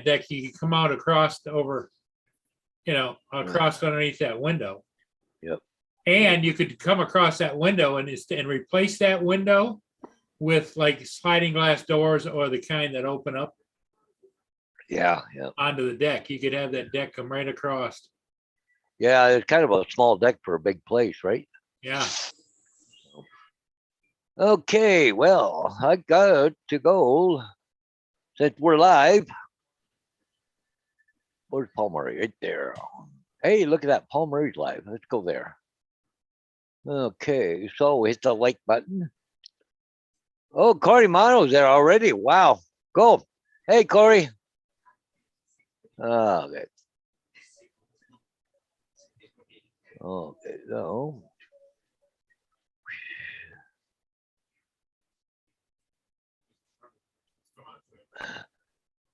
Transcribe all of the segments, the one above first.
deck, you could come out across over, across underneath that window. Yep. And you could come across that window and replace that window with like sliding glass doors or the kind that open up Yeah. onto the deck. You could have that deck come right across. Yeah, it's kind of a small deck for a big place, right? Yeah. Okay, well, I got to go. Since we're live. Where's Paul Murray? Right there. Hey, look at that. Paul Murray's live. Let's go there. Okay, so we hit the like button. Oh, Corey Mono's there already. Wow. Go. Hey, Corey. Okay. Okay, so.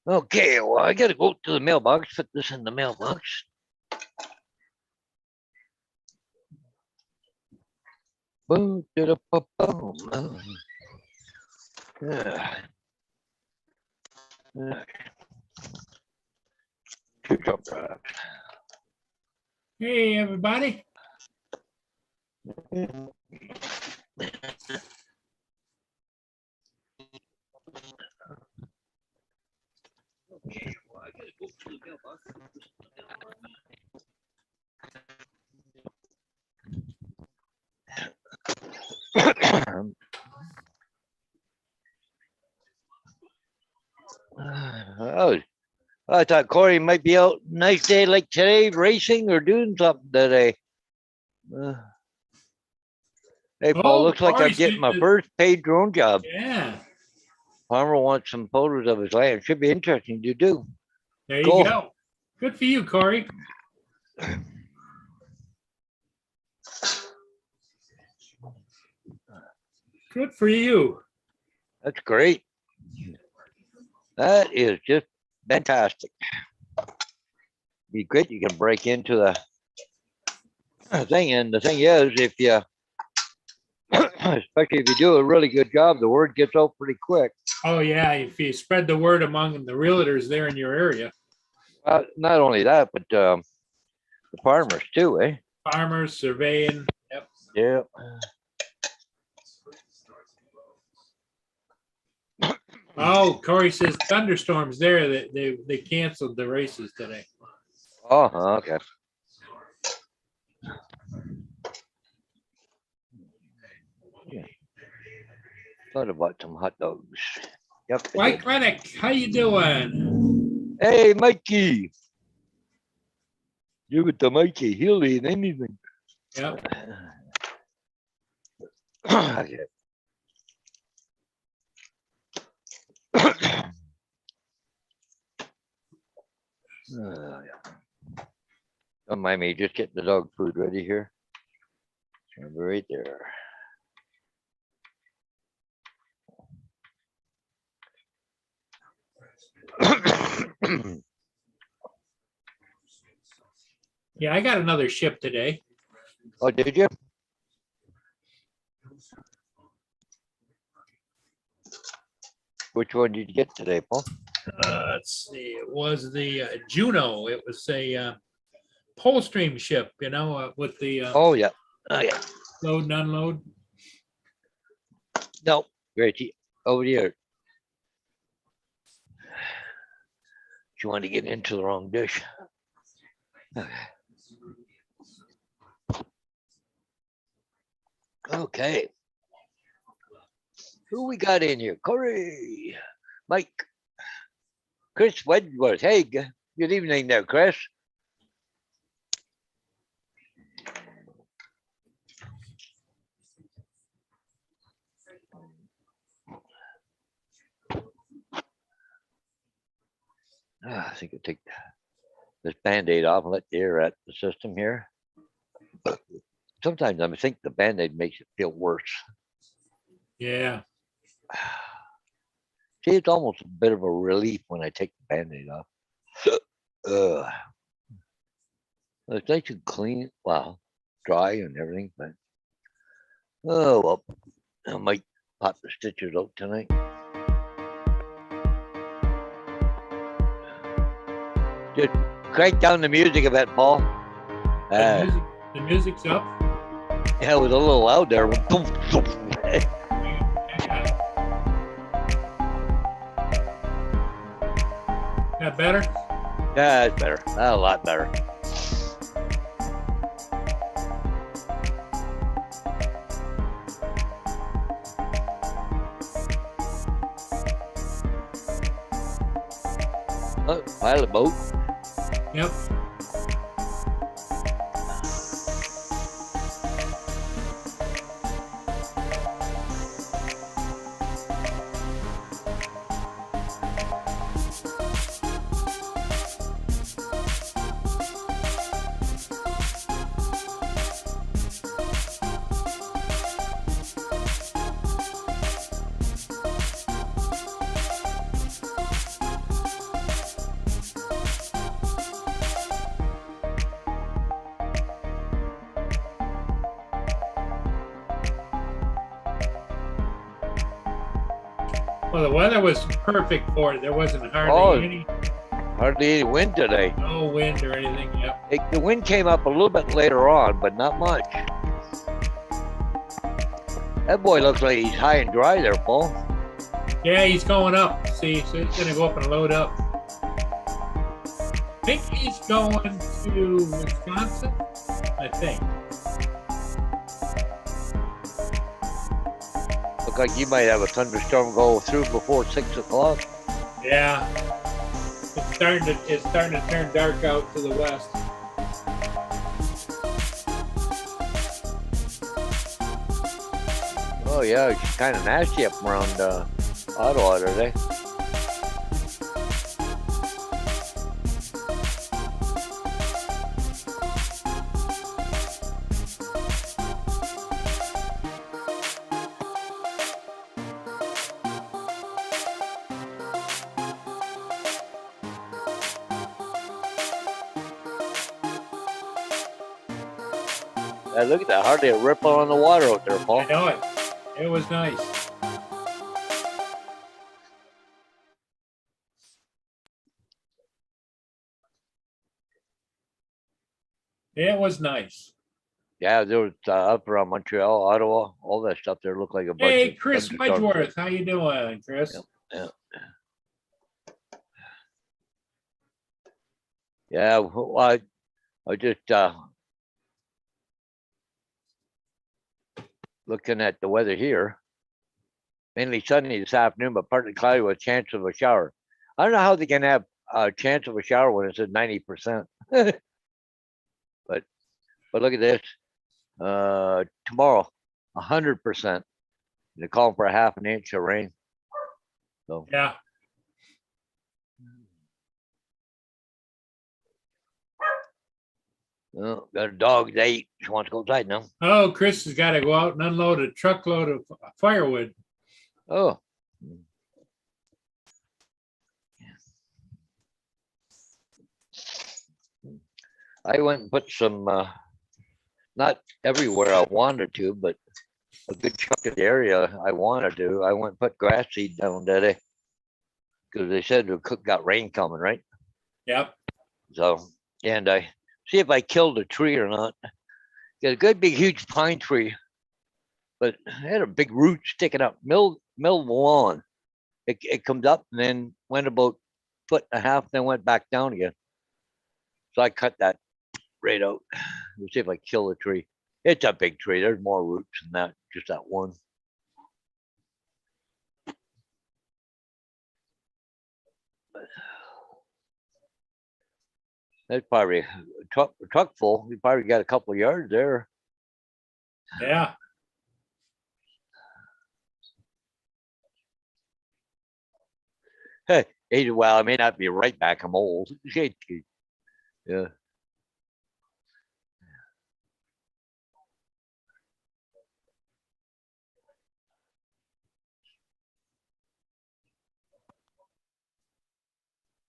Okay, well, I got to go to the mailbox, put this in the mailbox. Boom, boom. Yeah. Hey, everybody. Okay, well, I gotta go to the mailbox. Oh, I thought Corey might be out. Nice day like today, racing or doing something today. Hey, Paul, looks like I'm getting my first paid drone job. Yeah. Farmer wants some photos of his land. Should be interesting to do. There you go. Good for you, Corey. Good for you. That's great. That is just fantastic. Be great. You can break into the thing, and the thing is, if you, especially if you do a really good job, the word gets out pretty quick. Oh yeah, if you spread the word among the realtors there in your area. Not only that, but the farmers too, eh? Farmers, surveying. Yep. Yeah. Oh, Corey says thunderstorms there. That they canceled the races today. Oh, okay. Yeah. Thought about some hot dogs. Yep. Mike Rennick, how you doing? Hey, Mikey. Give it to Mikey. He'll eat anything. Yep. Okay. Yeah. Don't mind me, just getting the dog food ready here. I'll be right there. Yeah, I got another ship today. Oh, did you? Which one did you get today, Paul? Let's see. It was the Juno. It was a Polstream ship, with the Oh, yeah. Oh, yeah. load and unload. No, Reggie, over here. You want to get into the wrong dish. Okay. Who we got in here? Corey, Mike, Chris Wedworth. Hey, good evening there, Chris. I think I'll take this Band-Aid off and let the air at the system here. Sometimes I think the Band-Aid makes it feel worse. Yeah. See, it's almost a bit of a relief when I take the Band-Aid off. It's nice and clean, well, dry and everything, but oh well, I might pop the stitches out tonight. Just crank down the music a bit, Paul. The music's up. Yeah, it was a little loud there. That better? Yeah, it's better. A lot better. Oh, pilot boat. Yep. Well, the weather was perfect for it. There wasn't hardly Hardly any wind today. no wind or anything. Yep. The wind came up a little bit later on, but not much. That boy looks like he's high and dry there, Paul. Yeah, he's going up. See, so he's gonna go up and load up. I think he's going to Wisconsin. I think. Look like you might have a thunderstorm go through before 6 o'clock. Yeah. It's starting to turn dark out to the west. Oh yeah, it's kind of nasty up around Ottawa today. Look at that, hardly a ripple on the water out there, Paul. I know it. It was nice. It was nice. Yeah, there was up around Montreal, Ottawa, all that stuff there looked like a bunch Hey, of Chris thunderstorms. Wedgeworth, how you doing, Chris? Yeah. Yeah, well, I just looking at the weather here. Mainly sunny this afternoon, but partly cloudy with a chance of a shower. I don't know how they can have a chance of a shower when it's at 90%. But look at this. Tomorrow, 100%. They're calling for a half an inch of rain. So Yeah. well, got a dog to eat. She wants to go outside now. Oh, Chris has got to go out and unload a truckload of firewood. Oh. I went and put some, not everywhere I wanted to, but a good chunk of the area I wanted to. I went and put grass seed down today because they said the cook got rain coming, right? Yep. So, and I see if I killed a tree or not. Got a good big huge pine tree, but it had a big root sticking up, middle of the lawn. It comes up and then went about 1.5 feet, then went back down again. So I cut that right out. We'll see if I kill the tree. It's a big tree. There's more roots than that, just that one. That's probably a truck full. You probably got a couple of yards there. Yeah. Hey, well, I may not be right back. I'm old. Yeah.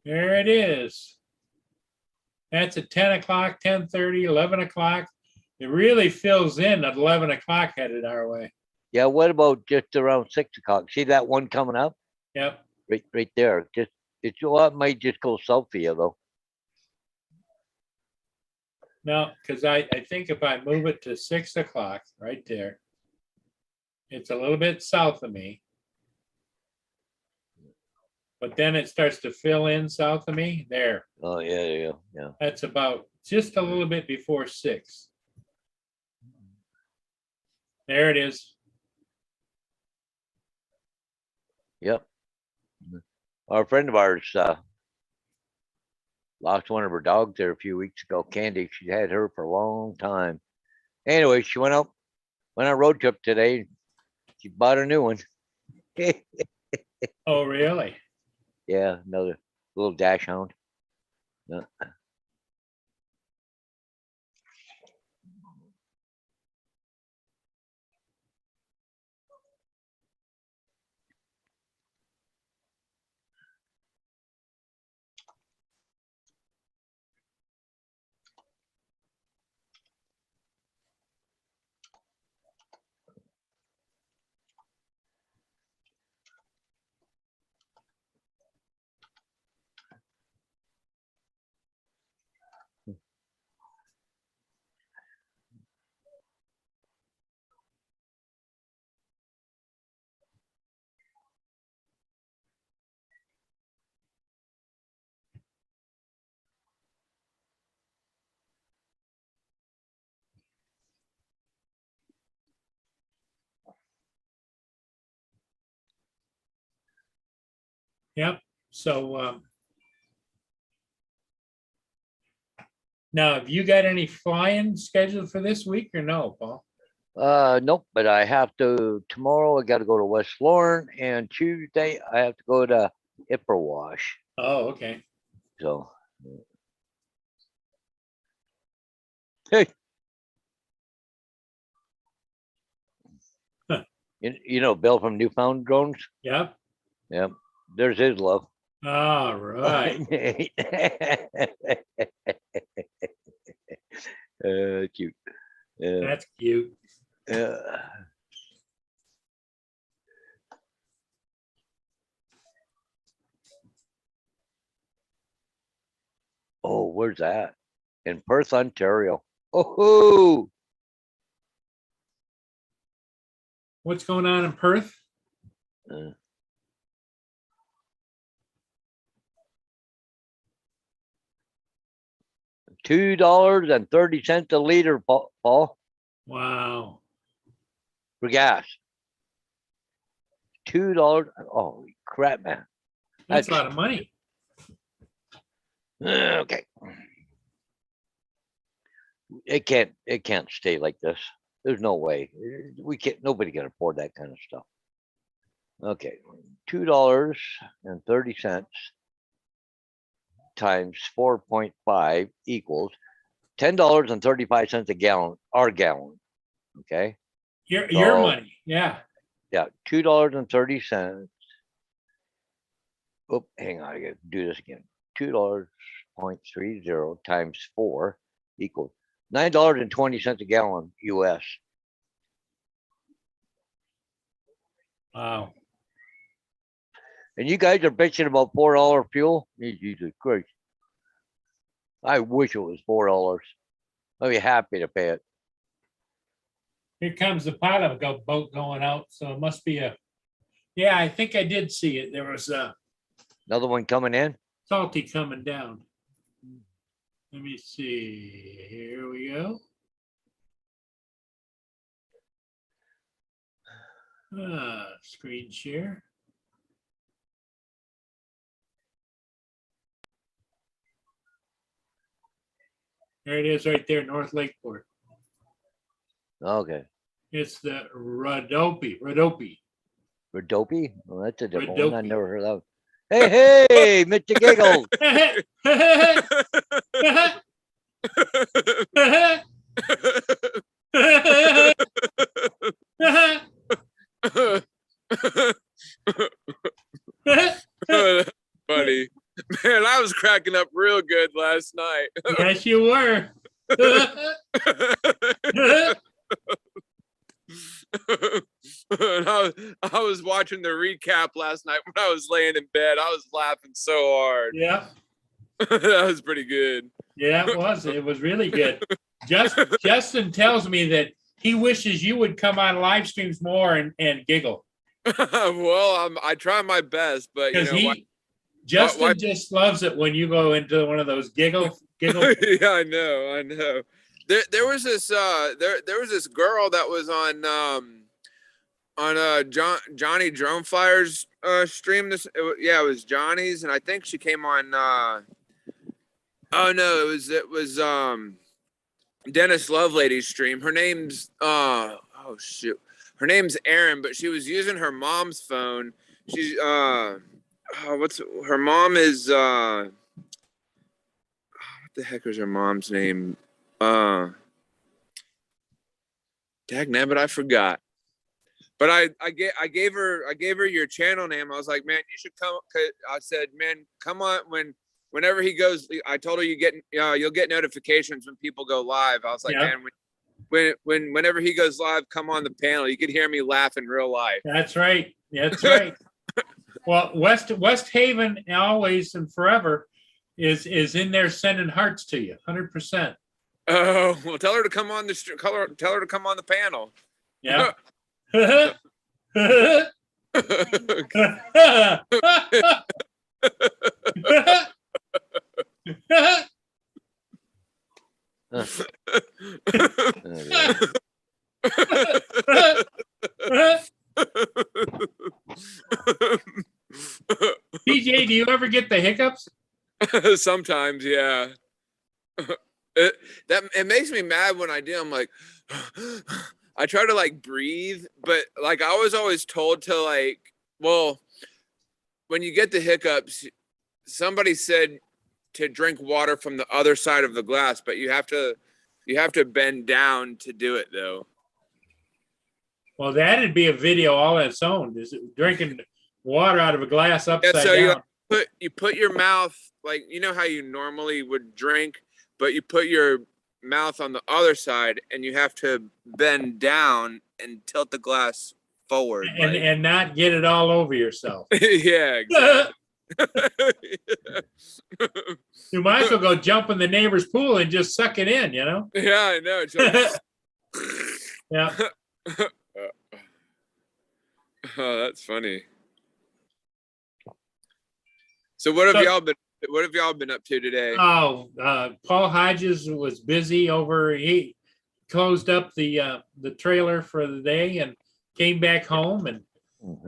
There it is. That's at 10 o'clock, 10:30, 11 o'clock. It really fills in at 11 o'clock headed our way. Yeah. What about just around 6 o'clock? See that one coming up? Yep. Right there. Just it might just go south of you though. No, because I think if I move it to 6 o'clock right there, it's a little bit south of me. But then it starts to fill in south of me. There, Oh, yeah. that's about just a little bit before 6. There it is. Yep. Our friend of ours lost one of her dogs there a few weeks ago. Candy, she had her for a long time. Anyway, she went on a road trip today. She bought a new one. Oh, really? Yeah, another little dash hound. Yeah. Yep. So now, have you got any flying scheduled for this week or no, Paul? Nope, but I have to tomorrow. I got to go to West Lauren, and Tuesday I have to go to Ipperwash. Oh, okay. So, hey, Huh. you know Bill from Newfound Drones. Yep. Yep, there's his love. All right. Cute. Yeah. That's cute. Oh, where's that? In Perth, Ontario. Oh, What's going on in Perth? $2.30 a liter, Paul, Wow. for gas. $2. Holy crap, man. That's a lot of money. Okay. It can't stay like this. There's no way. Nobody can afford that kind of stuff. Okay. $2.30 times 4.5 equals $10.35 a gallon, our gallon. Okay. Your money. Yeah. Yeah. $2.30. Oh, hang on. I gotta do this again. $2.30 times 4 equals $9.20 a gallon US. Wow. And you guys are bitching about $4 fuel? Jesus Christ. I wish it was $4. I'd be happy to pay it. Here comes the pilot boat going out. So it must be yeah, I think I did see it. There was a Another one coming in? Salty coming down. Let me see. Here we go. Screen share. There it is right there, North Lakeport. Okay. It's the Rhodope. Rhodope. Rhodope? Well, that's a different one. I Rhodope. never heard of. Hey, Mr. Giggles. Funny. Man, I was cracking up real good last night. Yes, you were. I was watching the recap last night when I was laying in bed. I was laughing so hard. Yeah. That was pretty good. Yeah, it was. It was really good. Justin tells me that he wishes you would come on live streams more and giggle. Well, I try my best, but you Because know, Justin just loves it when you go into one of those giggle. yeah, I know. There was this there was this girl that was on Johnny Drone Flyers stream. It was Johnny's, and I think she came on. Oh no, it was Dennis Lovelady's stream. Her name's oh shoot, her name's Erin, but she was using her mom's phone. She's what's her mom is what the heck is her mom's name? Dagnabbit, I forgot. But I gave her your channel name. I was like, man, you should come. I said, man, come on whenever he goes. I told her you'll get notifications when people go live. I was like, man, whenever he goes live, come on the panel. You could hear me laugh in real life. That's right. That's right. Well, West Haven always and forever is in there sending hearts to you, 100%. Oh, well, tell her to come on the tell her to come on the panel. Yeah. TJ, do you ever get the hiccups? Sometimes, yeah. It makes me mad when I do. I'm like, I try to like breathe, but like I was always told to like, well, when you get the hiccups, somebody said to drink water from the other side of the glass, but you have to bend down to do it though. Well, that'd be a video all on its own. Is it drinking water out of a glass upside down? You put your mouth, like, you know how you normally would drink, but you put your mouth on the other side and you have to bend down and tilt the glass forward. And not get it all over yourself. Yeah, exactly. You might as well go jump in the neighbor's pool and just suck it in, you know? Yeah, I know. Like, Yeah. Oh, that's funny. So what have y'all been up to today? Oh, Paul Hodges was busy over. He closed up the trailer for the day and came back home and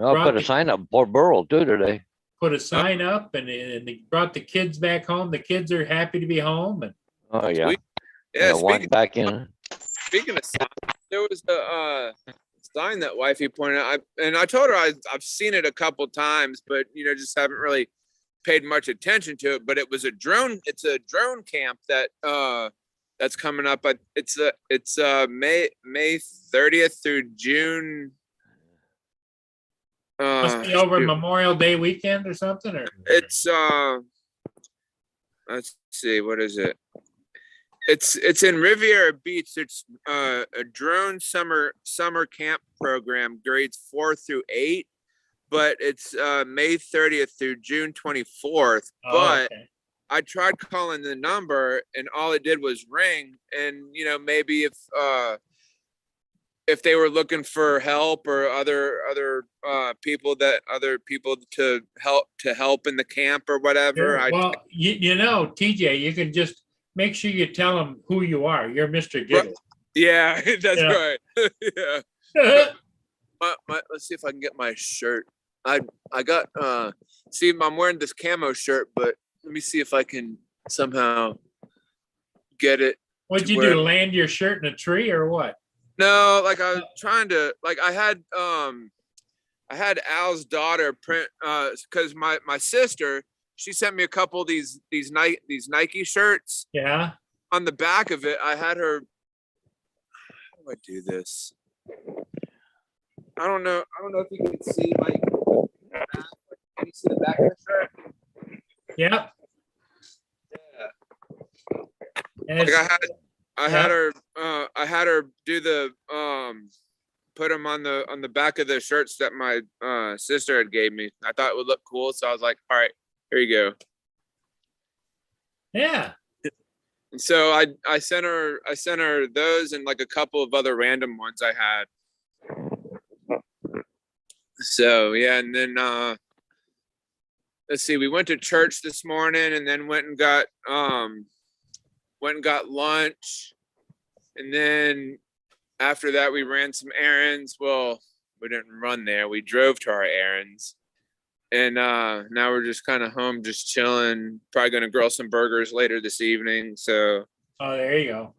I'll put a sign up for Burl too today. put a sign up and he brought the kids back home. The kids are happy to be home. And Oh yeah. Sweet. Yeah, Walk back in. speaking of signs, there was a sign that wifey pointed out. I told her I've seen it a couple times, but just haven't really paid much attention to it. But it's a drone camp that's coming up. It's May 30th through June. must be over Memorial Day weekend or something, or It's let's see, what is it? It's in Riviera Beach. It's a drone summer camp program, grades 4 through 8, but it's May 30th through June 24th. But okay. I tried calling the number and all it did was ring. And maybe if they were looking for help or other people to help in the camp or whatever. Yeah, well, TJ, you can just make sure you tell them who you are. You're Mr. Giggle. Yeah, that's right. Yeah. Let's see if I can get my shirt. I got see, I'm wearing this camo shirt, but let me see if I can somehow get it. What'd you do? Land your shirt in a tree or what? No, like I was trying to, like I had Al's daughter print because my sister, she sent me a couple of these Nike shirts. Yeah. On the back of it, I had her. How do I do this? I don't know if you can see my back. Can you see the back of the shirt? Yep. Yeah. Like I had her do the put them on the back of the shirts that my sister had gave me. I thought it would look cool, so I was like, all right, here you go. Yeah. And so I sent her those and like a couple of other random ones I had. So yeah, and then let's see, we went to church this morning and then went and got lunch. And then after that we ran some errands. Well, we didn't run there. We drove to our errands. And now we're just kind of home, just chilling. Probably going to grill some burgers later this evening. So, Oh, there you go.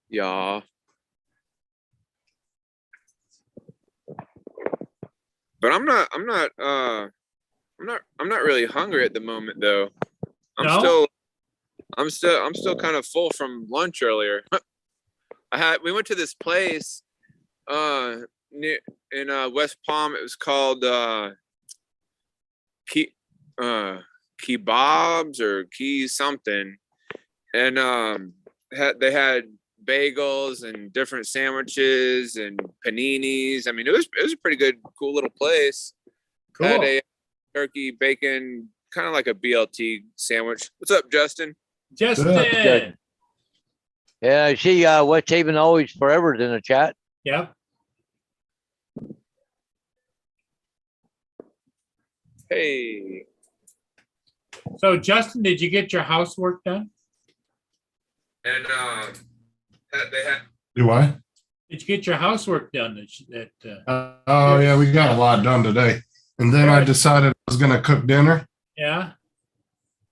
yeah. But I'm not really hungry at the moment though. No? I'm still kind of full from lunch earlier. We went to this place near in West Palm. It was called Kebabs or Key something, and they had bagels and different sandwiches and paninis. I mean, it was a pretty good, cool little place. Cool. Had a turkey, bacon, kind of like a BLT sandwich. What's up, Justin? Justin. Good. Yeah, I see West Haven Always Forever's in the chat. Yep. Hey. So, Justin, did you get your housework done? And they had. Do I? Did you get your housework done? Oh yeah, we got a lot done today. And then I decided I was gonna cook dinner. Yeah.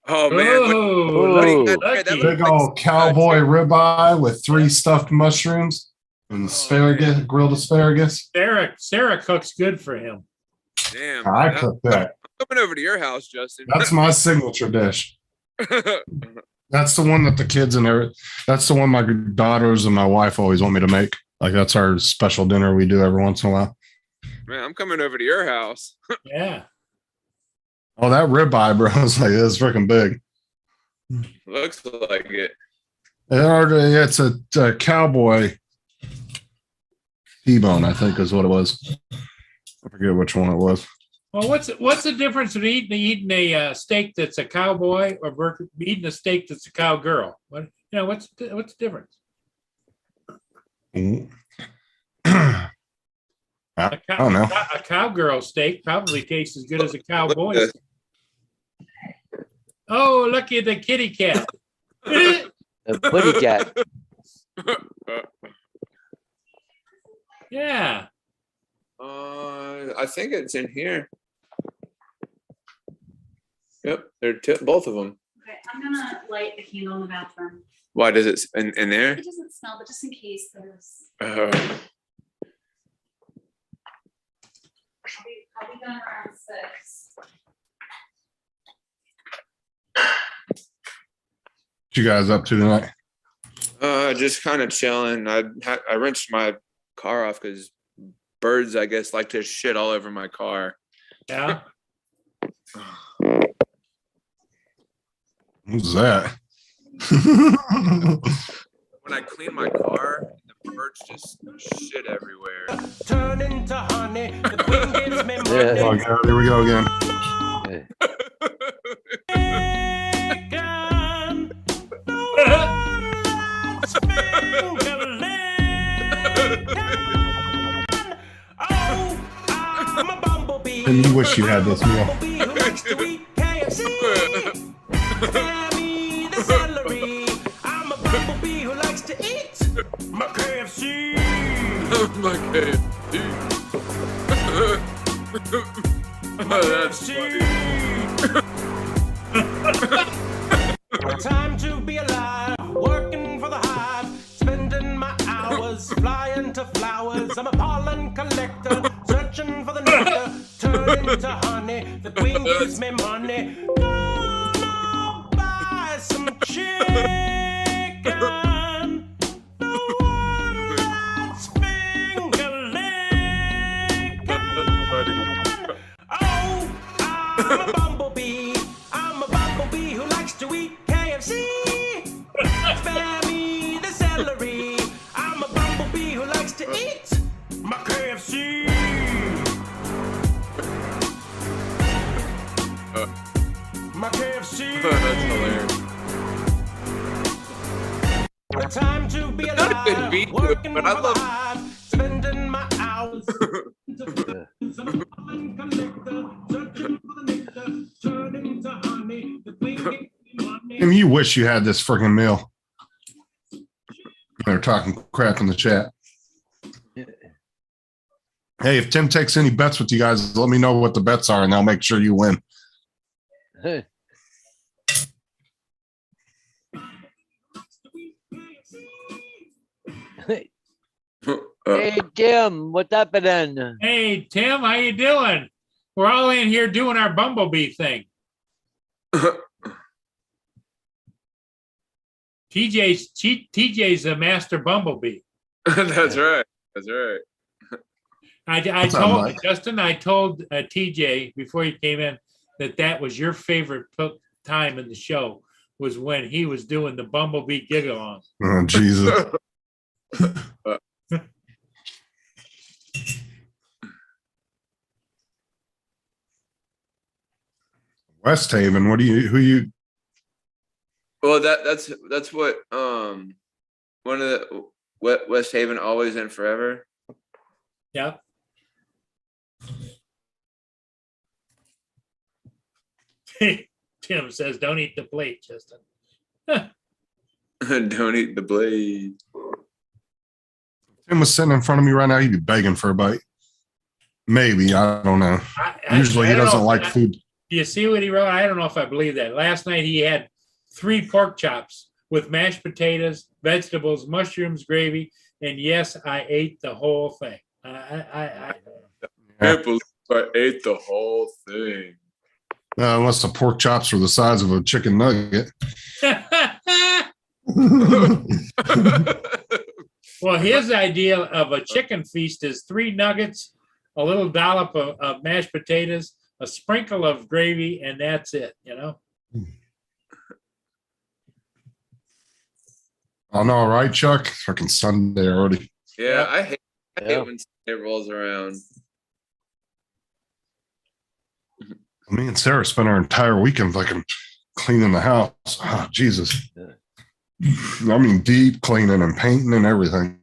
Oh man. Oh, What do you lucky, got there? That lucky. looks Big old cowboy ribeye with 3 stuffed mushrooms and asparagus, grilled asparagus. Sarah cooks good for him. Damn. I cooked that. I'm coming over to your house, Justin. That's my signature dish. That's the one that the kids and that's the one my daughters and my wife always want me to make. Like that's our special dinner we do every once in a while. Man, I'm coming over to your house. Yeah. Oh, that ribeye, bro, I was like, it's freaking big. Looks like it. It's a cowboy T-bone, I think is what it was. I forget which one it was. Well, what's the difference between eating a steak that's a cowboy or eating a steak that's a cowgirl? What's the difference? I don't know. A cowgirl steak probably tastes as good as a cowboy. Oh, look at the kitty cat. The Putty Cat. Yeah. I think it's in here. Yep, they're both of them. Okay, I'm gonna light the candle in the bathroom. Why does it in there? It doesn't smell, but just in case there's. Uh, I'll be done around 6. What you guys up to tonight? just kind of chilling. I wrenched my car off because birds, I guess, like to shit all over my car. Yeah. What's that? When I clean my car, the birds just shit everywhere. Turn into honey. The queen gives me Yeah. Oh money. God, here we go again. And you wish you had this meal. I'm a bumblebee who likes to eat my KFC. My KFC. That's funny. Time to be alive, working for the hive, spending my hours flying to flowers. I'm a pollen collector, searching for the nectar, turn into honey. The queen gives me money. Gonna buy some chicken. The one that's finger-licking. Oh, I'm a bumblebee. I'm a bumblebee who likes to eat KFC. Spare me the celery. I'm a bumblebee who likes to eat my KFC. My KFC. That's hilarious. time to be Not a good alive. beat to it, Working but I for the love- hive, spending my hours. I'm a pollen collector, searching for the nectar, turning to honey. The queen gives me money. And you wish you had this freaking meal. They're talking crap in the chat. Hey, if Tim takes any bets with you guys, let me know what the bets are, and I'll make sure you win. Hey, Tim, what's happening? Hey, Tim, how you doing? We're all in here doing our bumblebee thing. TJ's a master bumblebee. That's right. That's right. I What's up, told Mike? Justin, I told TJ before he came in that was your favorite time in the show was when he was doing the bumblebee gig along. Oh, Jesus. West Haven, who you Well, that's what one of the West Haven always and forever. Yeah. Tim says, "Don't eat the plate, Justin." Don't eat the blade. Tim was sitting in front of me right now, he'd be begging for a bite. Maybe, I don't know. Usually he I don't doesn't know. like food. Do you see what he wrote? I don't know if I believe that. Last night he had 3 pork chops with mashed potatoes, vegetables, mushrooms, gravy, and yes, I ate the whole thing. I can't believe I ate the whole thing. Unless the pork chops were the size of a chicken nugget. Well, his idea of a chicken feast is 3 nuggets, a little dollop of mashed potatoes, a sprinkle of gravy, and that's it, you know? I know, right, Chuck? Fucking Sunday already. Yeah, I hate Yeah. when it rolls around. Me and Sarah spent our entire weekend fucking cleaning the house. Oh, Jesus. I mean, deep cleaning and painting and everything.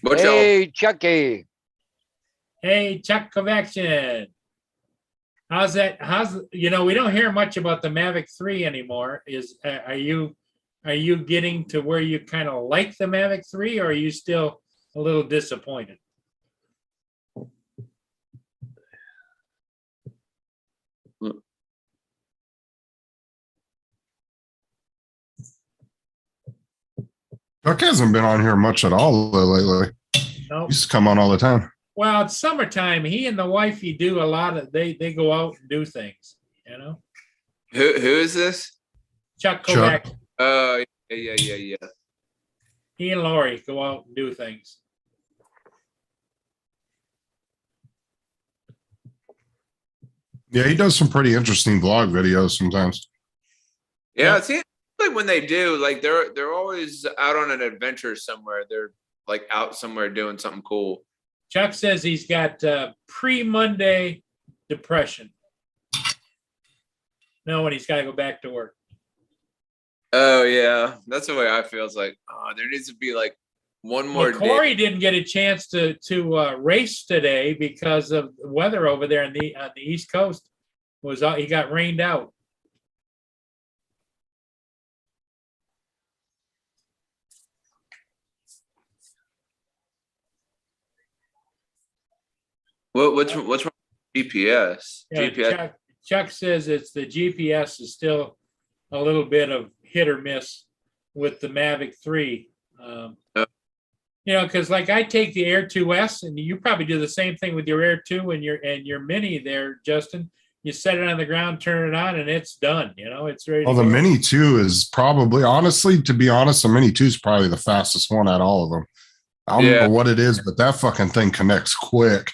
What y'all? Hey, Chucky. Hey, Chuck of Action. How's that? We don't hear much about the Mavic 3 anymore. Are you getting to where you kind of like the Mavic 3, or are you still a little disappointed? Chuck hasn't been on here much at all lately. No. He used to come on all the time. Well, it's summertime. He and the wifey do a lot of they go out and do things, you know. Who is this? Chuck Chuck. Kovac, Oh, yeah. he and Lori go out and do things. Yeah, he does some pretty interesting vlog videos sometimes. Yeah, Yeah. it seems like when they do, like they're always out on an adventure somewhere. They're like out somewhere doing something cool. Chuck says he's got pre-Monday depression. No, and he's got to go back to work. Oh yeah, that's the way I feel. It's like, oh, there needs to be like one more Well, Corey day. didn't get a chance to race today because of the weather over there on the East Coast. He got rained out. What's wrong with GPS? Yeah, GPS. Chuck says it's the GPS is still a little bit of hit or miss with the Mavic 3. Because like I take the Air 2S, and you probably do the same thing with your Air 2 and your Mini there, Justin. You set it on the ground, turn it on, and it's done. It's ready. Well, to the go. Mini 2 is probably, honestly, to be honest, the Mini 2 is probably the fastest one out of all of them. I don't Yeah. know what it is, but that fucking thing connects quick.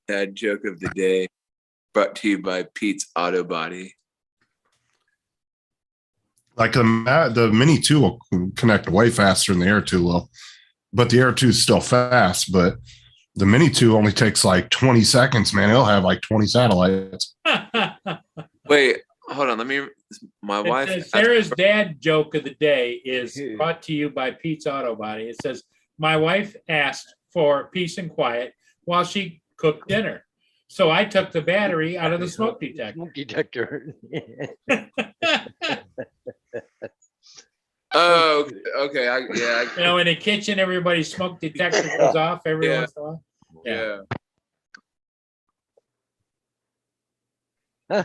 Dad joke of the day, brought to you by Pete's Auto Body. Like the Mini 2 will connect way faster than the Air 2 will, but the Air 2 is still fast. But the Mini 2 only takes like 20 seconds, man. It'll have like 20 satellites. Wait, hold on. Let me. My It wife. says, Sarah's dad joke of the day is brought to you by Pete's Auto Body. It says, my wife asked for peace and quiet while she cooked dinner. So I took the battery out of the smoke detector. Smoke detector. Oh, okay. You know, in the kitchen, everybody's smoke detector goes off every Yeah. once in a while. Yeah.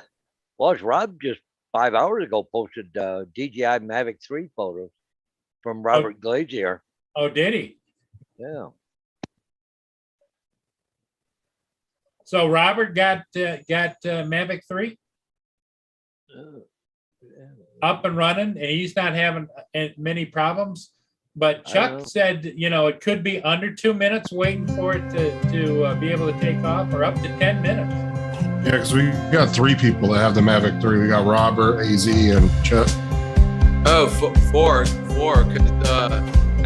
Watch, Rob just 5 hours ago posted DJI Mavic 3 photos from Robert Glazier. Oh, did he? Yeah. So Robert got Mavic 3 up and running, and he's not having many problems. But I Chuck know. said, you know, it could be under 2 minutes waiting for it to be able to take off, or up to 10 minutes. Yeah, because we got 3 people that have the Mavic 3. We got Robert, AZ, and Chuck. Oh, four. Because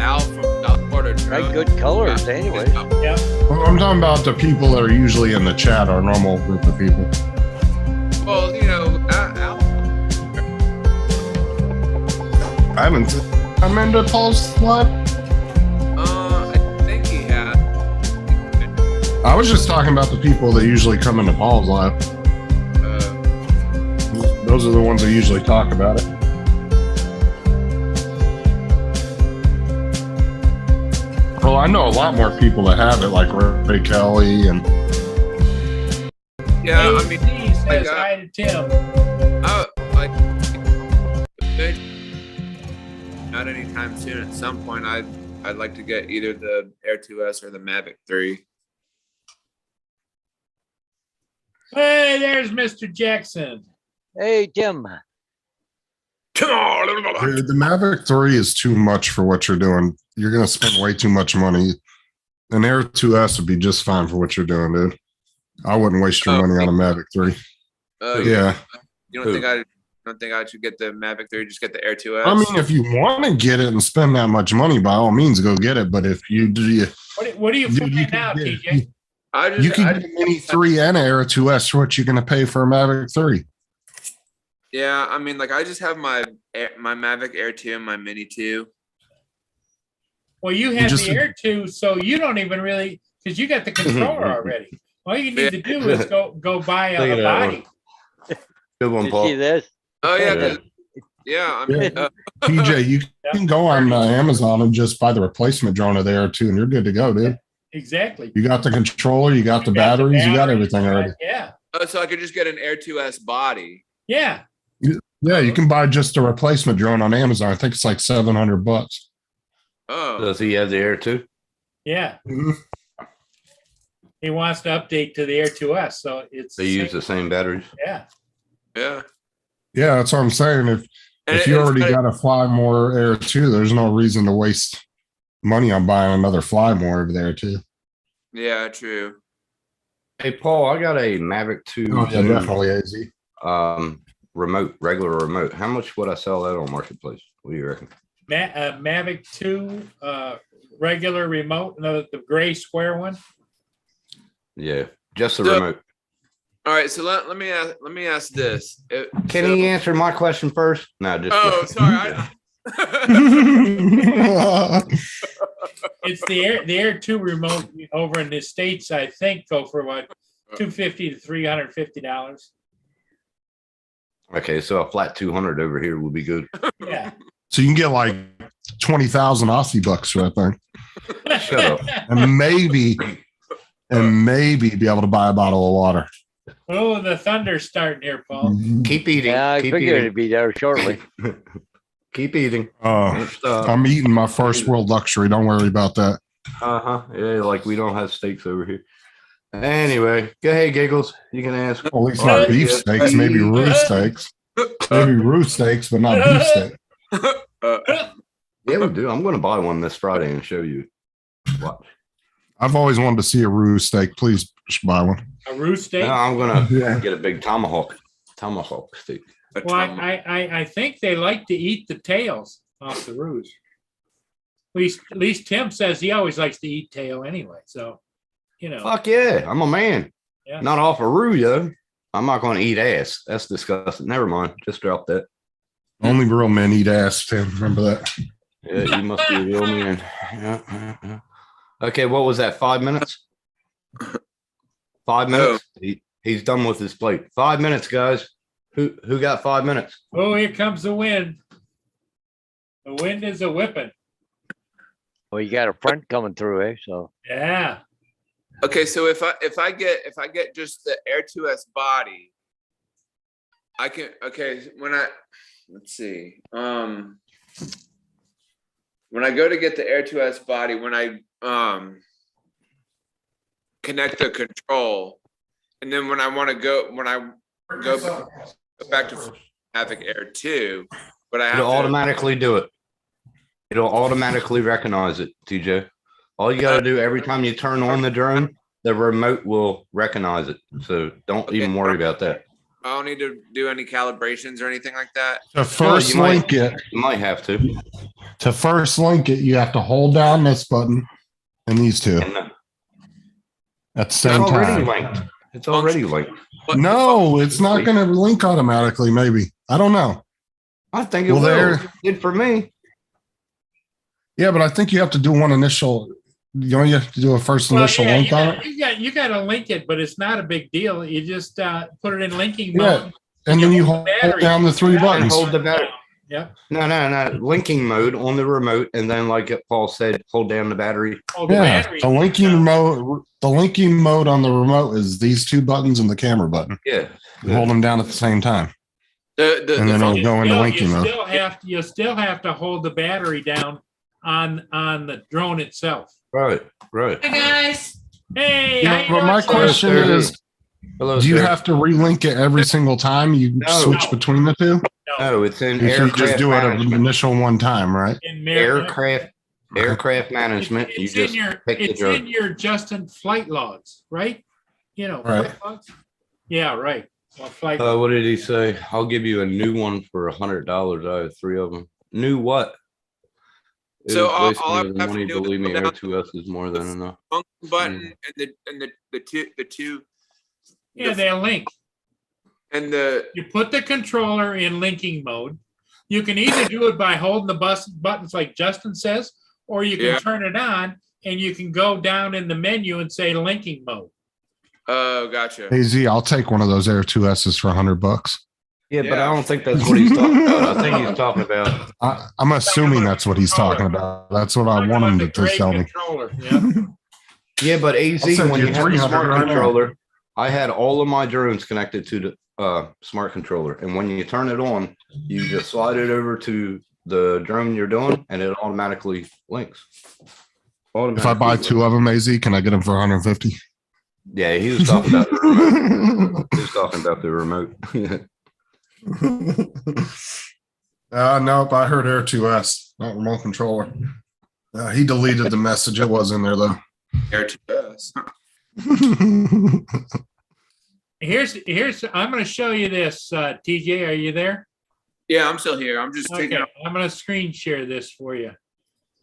Al from South Florida. Right, good colors anyway. Yeah. Well, I'm talking about the people that are usually in the chat, our normal group of people. Well, you know, Al. I haven't. I'm into Paul's live. I think he had. I was just talking about the people that usually come into Paul's live. Those are the ones that usually talk about it. Well, I know a lot more people that have it, like Ray Kelly and Yeah, I mean, He says like, hi to Tim. like, not anytime soon. At some point, I'd like to get either the Air 2S or the Mavic 3. Hey, there's Mr. Jackson. Hey, Tim. Dude, the Mavic 3 is too much for what you're doing. You're going to spend way too much money. An Air 2S would be just fine for what you're doing, dude. I wouldn't waste your money on a Mavic 3. Yeah. You don't think I should get the Mavic 3? Just get the Air 2S. I mean, if you want to get it and spend that much money, by all means, go get it. But if you do, What are you Dude, flying you now, can get- TJ? you can get a Mini 3 and an Air 2S for what you're going to pay for a Mavic 3. Yeah, I mean, like I just have my Mavic Air 2 and my Mini 2. Well, you have just- the Air 2, so you don't even really, because you got the controller already. All you need to do is go buy Look at a that body. Good one, You see Paul. this? Oh yeah, Yeah. 'cause- yeah. I mean, TJ, you can go on Amazon and just buy the replacement drone of the Air 2, and you're good to go, dude. Exactly. You got the controller, you got the batteries, you got everything already. Yeah. so I could just get an Air 2S body. Yeah. Yeah, you can buy just a replacement drone on Amazon. I think it's like $700. Oh, Does he have the Air too? Yeah. Mhm. He wants to update to the Air 2S, so it's They use the same batteries. yeah. yeah. Yeah, that's what I'm saying. And If you it's already got- got a Fly More Air 2, there's no reason to waste money on buying another Fly More over there too. Yeah, true. Hey, Paul, I got a Mavic 2 Oh, yeah, definitely AZ. remote, regular remote. How much would I sell that on Marketplace? What do you reckon? Mavic 2 regular remote, the gray square one. Yeah, just the So- remote. All right, so let me ask this. Can he answer my question first? No, just. Oh, sorry. It's the Air 2 remote over in the States, I think, go for what, $250 to $350. Okay, so a flat 200 over here would be good. Yeah. So you can get like 20,000 Aussie bucks for that thing, Shut up. and maybe be able to buy a bottle of water. Oh, the thunder's starting here, Paul. Keep eating. Yeah, I keep figured eating. it'd be there shortly. Keep eating. Oh, Stop. I'm eating my first world luxury. Don't worry about that. Uh-huh. Yeah, like we don't have steaks over here. Anyway, go ahead, Giggles. You can ask. Well, at least not beef steaks, maybe roost steaks. Maybe roost steaks, but not beef steak. Yeah, we do. I'm going to buy one this Friday and show you. Watch. I've always wanted to see a roost steak. Please just buy one. A roost steak. No, I'm going to Yeah. get a big tomahawk steak. Well, I think they like to eat the tails off the roost. At least Tim says he always likes to eat tail anyway. So, you know. Fuck yeah, I'm a man. Yeah. Not off a roo, yo. I'm not going to eat ass. That's disgusting. Never mind. Just drop that. Only real men eat ass, Tim. Remember that. Yeah, you must be a real man. Yeah. Okay, what was that? 5 minutes? 5 minutes? He's done with his plate. 5 minutes, guys. Who got 5 minutes? Oh, here comes the wind. The wind is a whipping. Well, you got a front coming through, eh? So Yeah. Okay, so if I get just the Air 2S body, I can let's see. When I go to get the Air 2S body, when I connect the control, and then when I go back to Mavic Air 2, but I have It'll to, automatically do it. It'll automatically recognize it, TJ. All you got to do every time you turn on the drone, the remote will recognize it. So don't even worry about that. I don't need to do any calibrations or anything like that. To first you might- link it, You might have to. you have to hold down this button and these two And at the it's same already time. linked. It's already linked. No, it's not going to link automatically. Maybe, I don't know. I think it Well, will. there- It did for me. Yeah, but I think you have to do one initial. You know, you have to do a first Well, initial yeah, link on it, you got to link it, but it's not a big deal. You just put it in linking Yeah, mode. and then you hold hold the battery. down the three And buttons. hold the battery. Yep. No. Linking mode on the remote, and then like Paul said, hold down the battery. Oh, the Yeah, battery. the linking mode. The linking mode on the remote is these two buttons and the camera button. Yeah. You hold them down at the same time, The and then it'll go into Still- linking mode. you still have to hold the battery down on the drone itself. Right. Hi, guys. Hey, Yeah, how you but doing, my sir? question Hello, is, Hello, do you sir. have to relink it every single time you No. switch between the two? No, it's in You should aircraft just do it an management. initial one time, right? In Aircraft management. You It's just in your pick the it's drone. in your Justin flight logs, right? You know, Right. flight logs? Yeah, right. Well, flight What did he say? I'll give you a new one for $100. I have 3 of them. New what? It So was all wasting I of have to money. do is Believe me, hold down Air 2S is more than enough. function button and the two Yeah, they link. and the You put the controller in linking mode. You can either do it by holding the buttons like Justin says, or you can Yeah. turn it on and you can go down in the menu and say linking mode. oh gotcha. AZ, I'll take one of those Air 2Ss for $100. Yeah, but Yeah. I don't think that's what he's talking about. I think he's talking about. I'm assuming that's what he's talking about. That's what I want him It's a to great tell me. controller, yeah. Yeah, but I'll AZ, send when you you have the 300 smart right now. controller, I had all of my drones connected to the smart controller. And when you turn it on, you just slide it over to the drone you're doing, and it automatically links. If I buy 2 of them, AZ, can I get them for 150? Yeah, he was talking about the remote. He was talking about the remote. Nope, I heard Air 2S, not remote controller. He deleted the message. It was in there though. Air 2S. Here's I'm going to show you this. TJ, are you there? Yeah, I'm still here. I'm just taking Okay, I'm going to screen share this for you.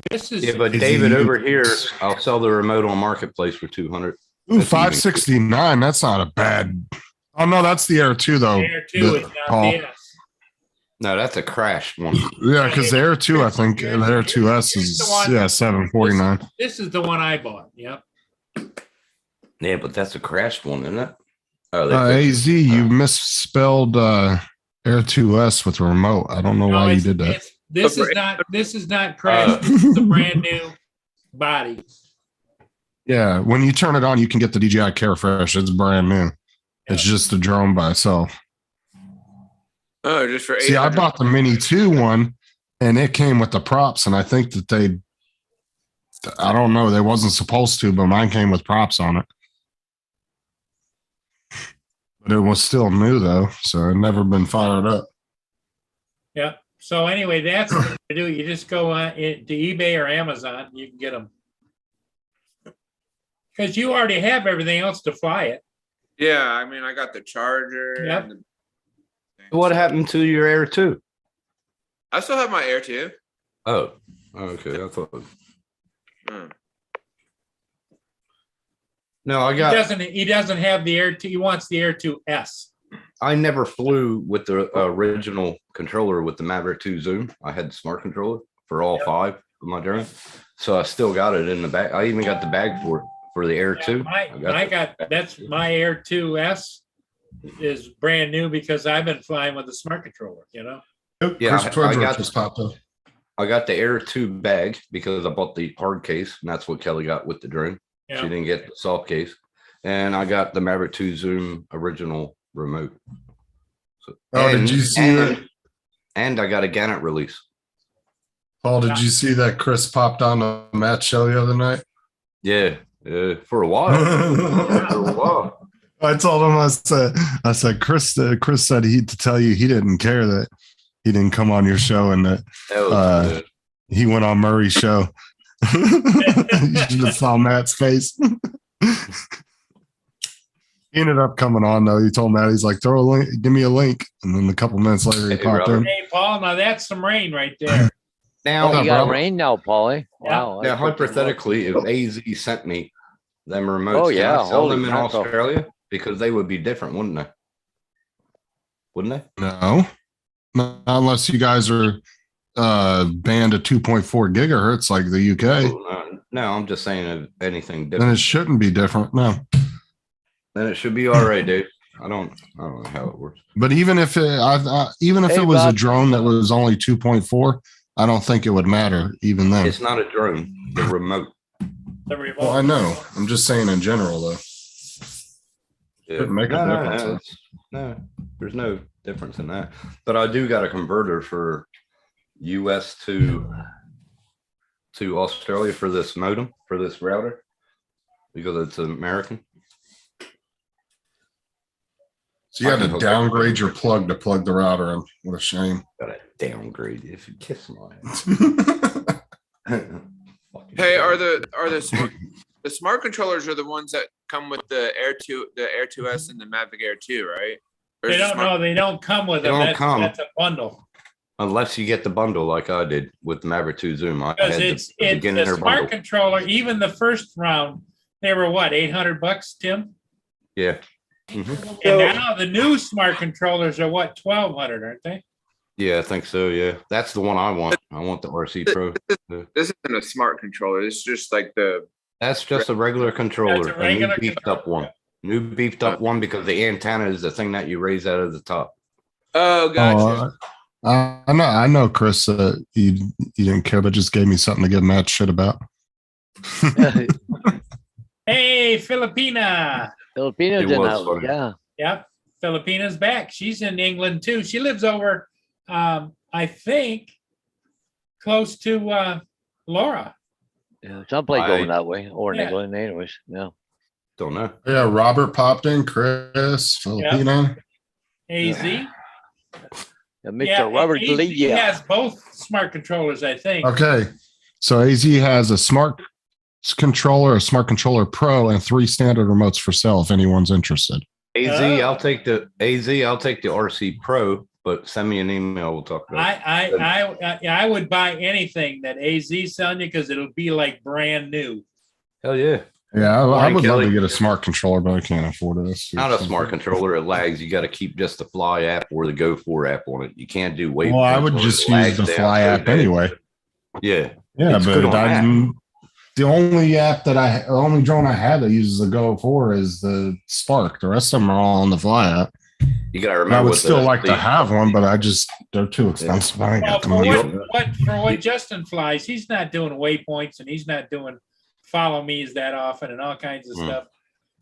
This is Yeah, but Is David he- over here, I'll sell the remote on Marketplace for 200. Ooh, 569. That's not a bad. Oh no, that's the Air 2 though. Air 2 is not Paul. the S. No, that's a crashed one. Yeah, because the Air 2, I think the Air 2S is 749. This is the one I bought. Yep. Yeah, but that's a crashed one, isn't it? Oh, they fixed AZ, you misspelled Air 2S with remote. I don't know No, why you it's- did that. it's- This is not crashed. This is a brand new body. Yeah, when you turn it on, you can get the DJI Carefresh. It's brand new. It's just a drone by itself. oh just for See, I 800. bought the Mini 2 one, and it came with the props, and I think that I don't know, they wasn't supposed to, but mine came with props on it. But it was still new though, so it never been fired up. Yep. So anyway, that's what you do. You just go on to eBay or Amazon. You can get them. Because you already have everything else to fly it. Yeah, I mean I got the charger. Yep. And What happened to your Air 2? I still have my Air 2. Oh, okay. I thought. Hmm. No, I He got. doesn't have the Air 2. He wants the Air 2S. I never flew with the original controller with the Maverick 2 Zoom. I had the smart controller for all 5 of my drone. So I still got it in the bag. I even got the bag for it for the Air 2. That's my Air 2S is brand new because I've been flying with the smart controller, you know? Yeah, Chris I Twiddler got- just popped up. I got the Air 2 bag because I bought the hard case, and that's what Kelly got with the drone. She Yeah. didn't get the soft case. And I got the Maverick 2 Zoom original remote. So, Oh, did you see that? And I got a Gannett release. Paul, did you see that Chris popped on a Matt show the other night? Yeah, for a while. For a while. I told him, I said, Chris said to tell you he didn't care that he didn't come on your show and that That was good. he went on Murray's show. You should have saw Matt's face. He ended up coming on though. He told Matt, he's like, throw a link, give me a link. And then a couple minutes later he Hey, popped Robert. in. Hey, Paul, now that's some rain right there. Now, Oh, You got bro. rain now, Paulie. Yeah. Wow. now, that's freaking hypothetically, if AZ sent me them remotes, Oh, can yeah, I sell holy them in mackerel. Australia? Because they would be different, wouldn't they? Wouldn't they? No, not unless you guys are banned at 2.4 gigahertz like the UK. No, I'm just saying if anything Then different. it shouldn't be different. No. Then it should be all right, dude. I don't know how it works. But even if even if Hey, it was a Bob. drone that was only 2.4, I don't think it would matter even then. It's not a drone, the remote. The remote. Well, I know. I'm just saying in general though. Yeah. Couldn't make a difference, huh? No, there's no difference in that. But I do got a converter for US to Australia for this modem, for this router, because it's American. So you had I can to hook downgrade up. your plug to plug the router in. What a shame. Got to downgrade if you kiss my ass. Hey, are the smart controllers are the ones that come with the Air 2S and the Mavic Air 2, right? Or They is the don't smart- know. They don't come with They them. don't come. That's a bundle. Unless you get the bundle like I did with the Maverick 2 Zoom. I Because had it's the the beginner smart bundle. controller, even the first round, they were what, $800, Tim? Yeah. Mhm. And now the new smart controllers are what, 1,200, aren't they? Yeah, I think so. Yeah. That's the one I want. I want the RC Pro. This isn't a smart controller. It's just like the That's just a regular controller, That's a a regular new beefed up controller. one. New beefed up one because the antenna is the thing that you raise out of the top. oh gotcha. I know, Chris. You didn't care, but just gave me something to give Matt shit about. Hey, Filipina. Filipino It didn't was have, funny. yeah. Yep. Filipina's back. She's in England too. She lives over, I think, close to Laura. Yeah, someplace I- going that way or in Yeah. England anyways. Yeah. Don't know. Yeah, Robert popped in, Chris, Filipino. AZ. Yeah, Mr. Yeah, Robert AZ Lee. has both smart controllers, I think. Okay, so AZ has a smart controller, a smart controller Pro, and 3 standard remotes for sale if anyone's interested. AZ, Oh. I'll take the RC Pro, but send me an email. We'll talk about it. I would buy anything that AZ selling you because it'll be like brand new. Hell yeah. Yeah, I Morning, would love Kelly. to get a smart controller, but I can't afford it. Not a smart controller. It lags. You got to keep just the Fly app or the Go 4 app on it. You can't do wait. Well, I would just use the Fly app anyway. Yeah. Yeah, It's good but on the only only drone I had that uses the Go 4 is the Spark. The rest of them are all on the Fly app. You got to And remember. I would what still the- like to the- have one, but they're too expensive. I ain't Well, got the for money. what Justin flies, he's not doing waypoints and he's not doing follow me's that often and all kinds of Hmm. stuff.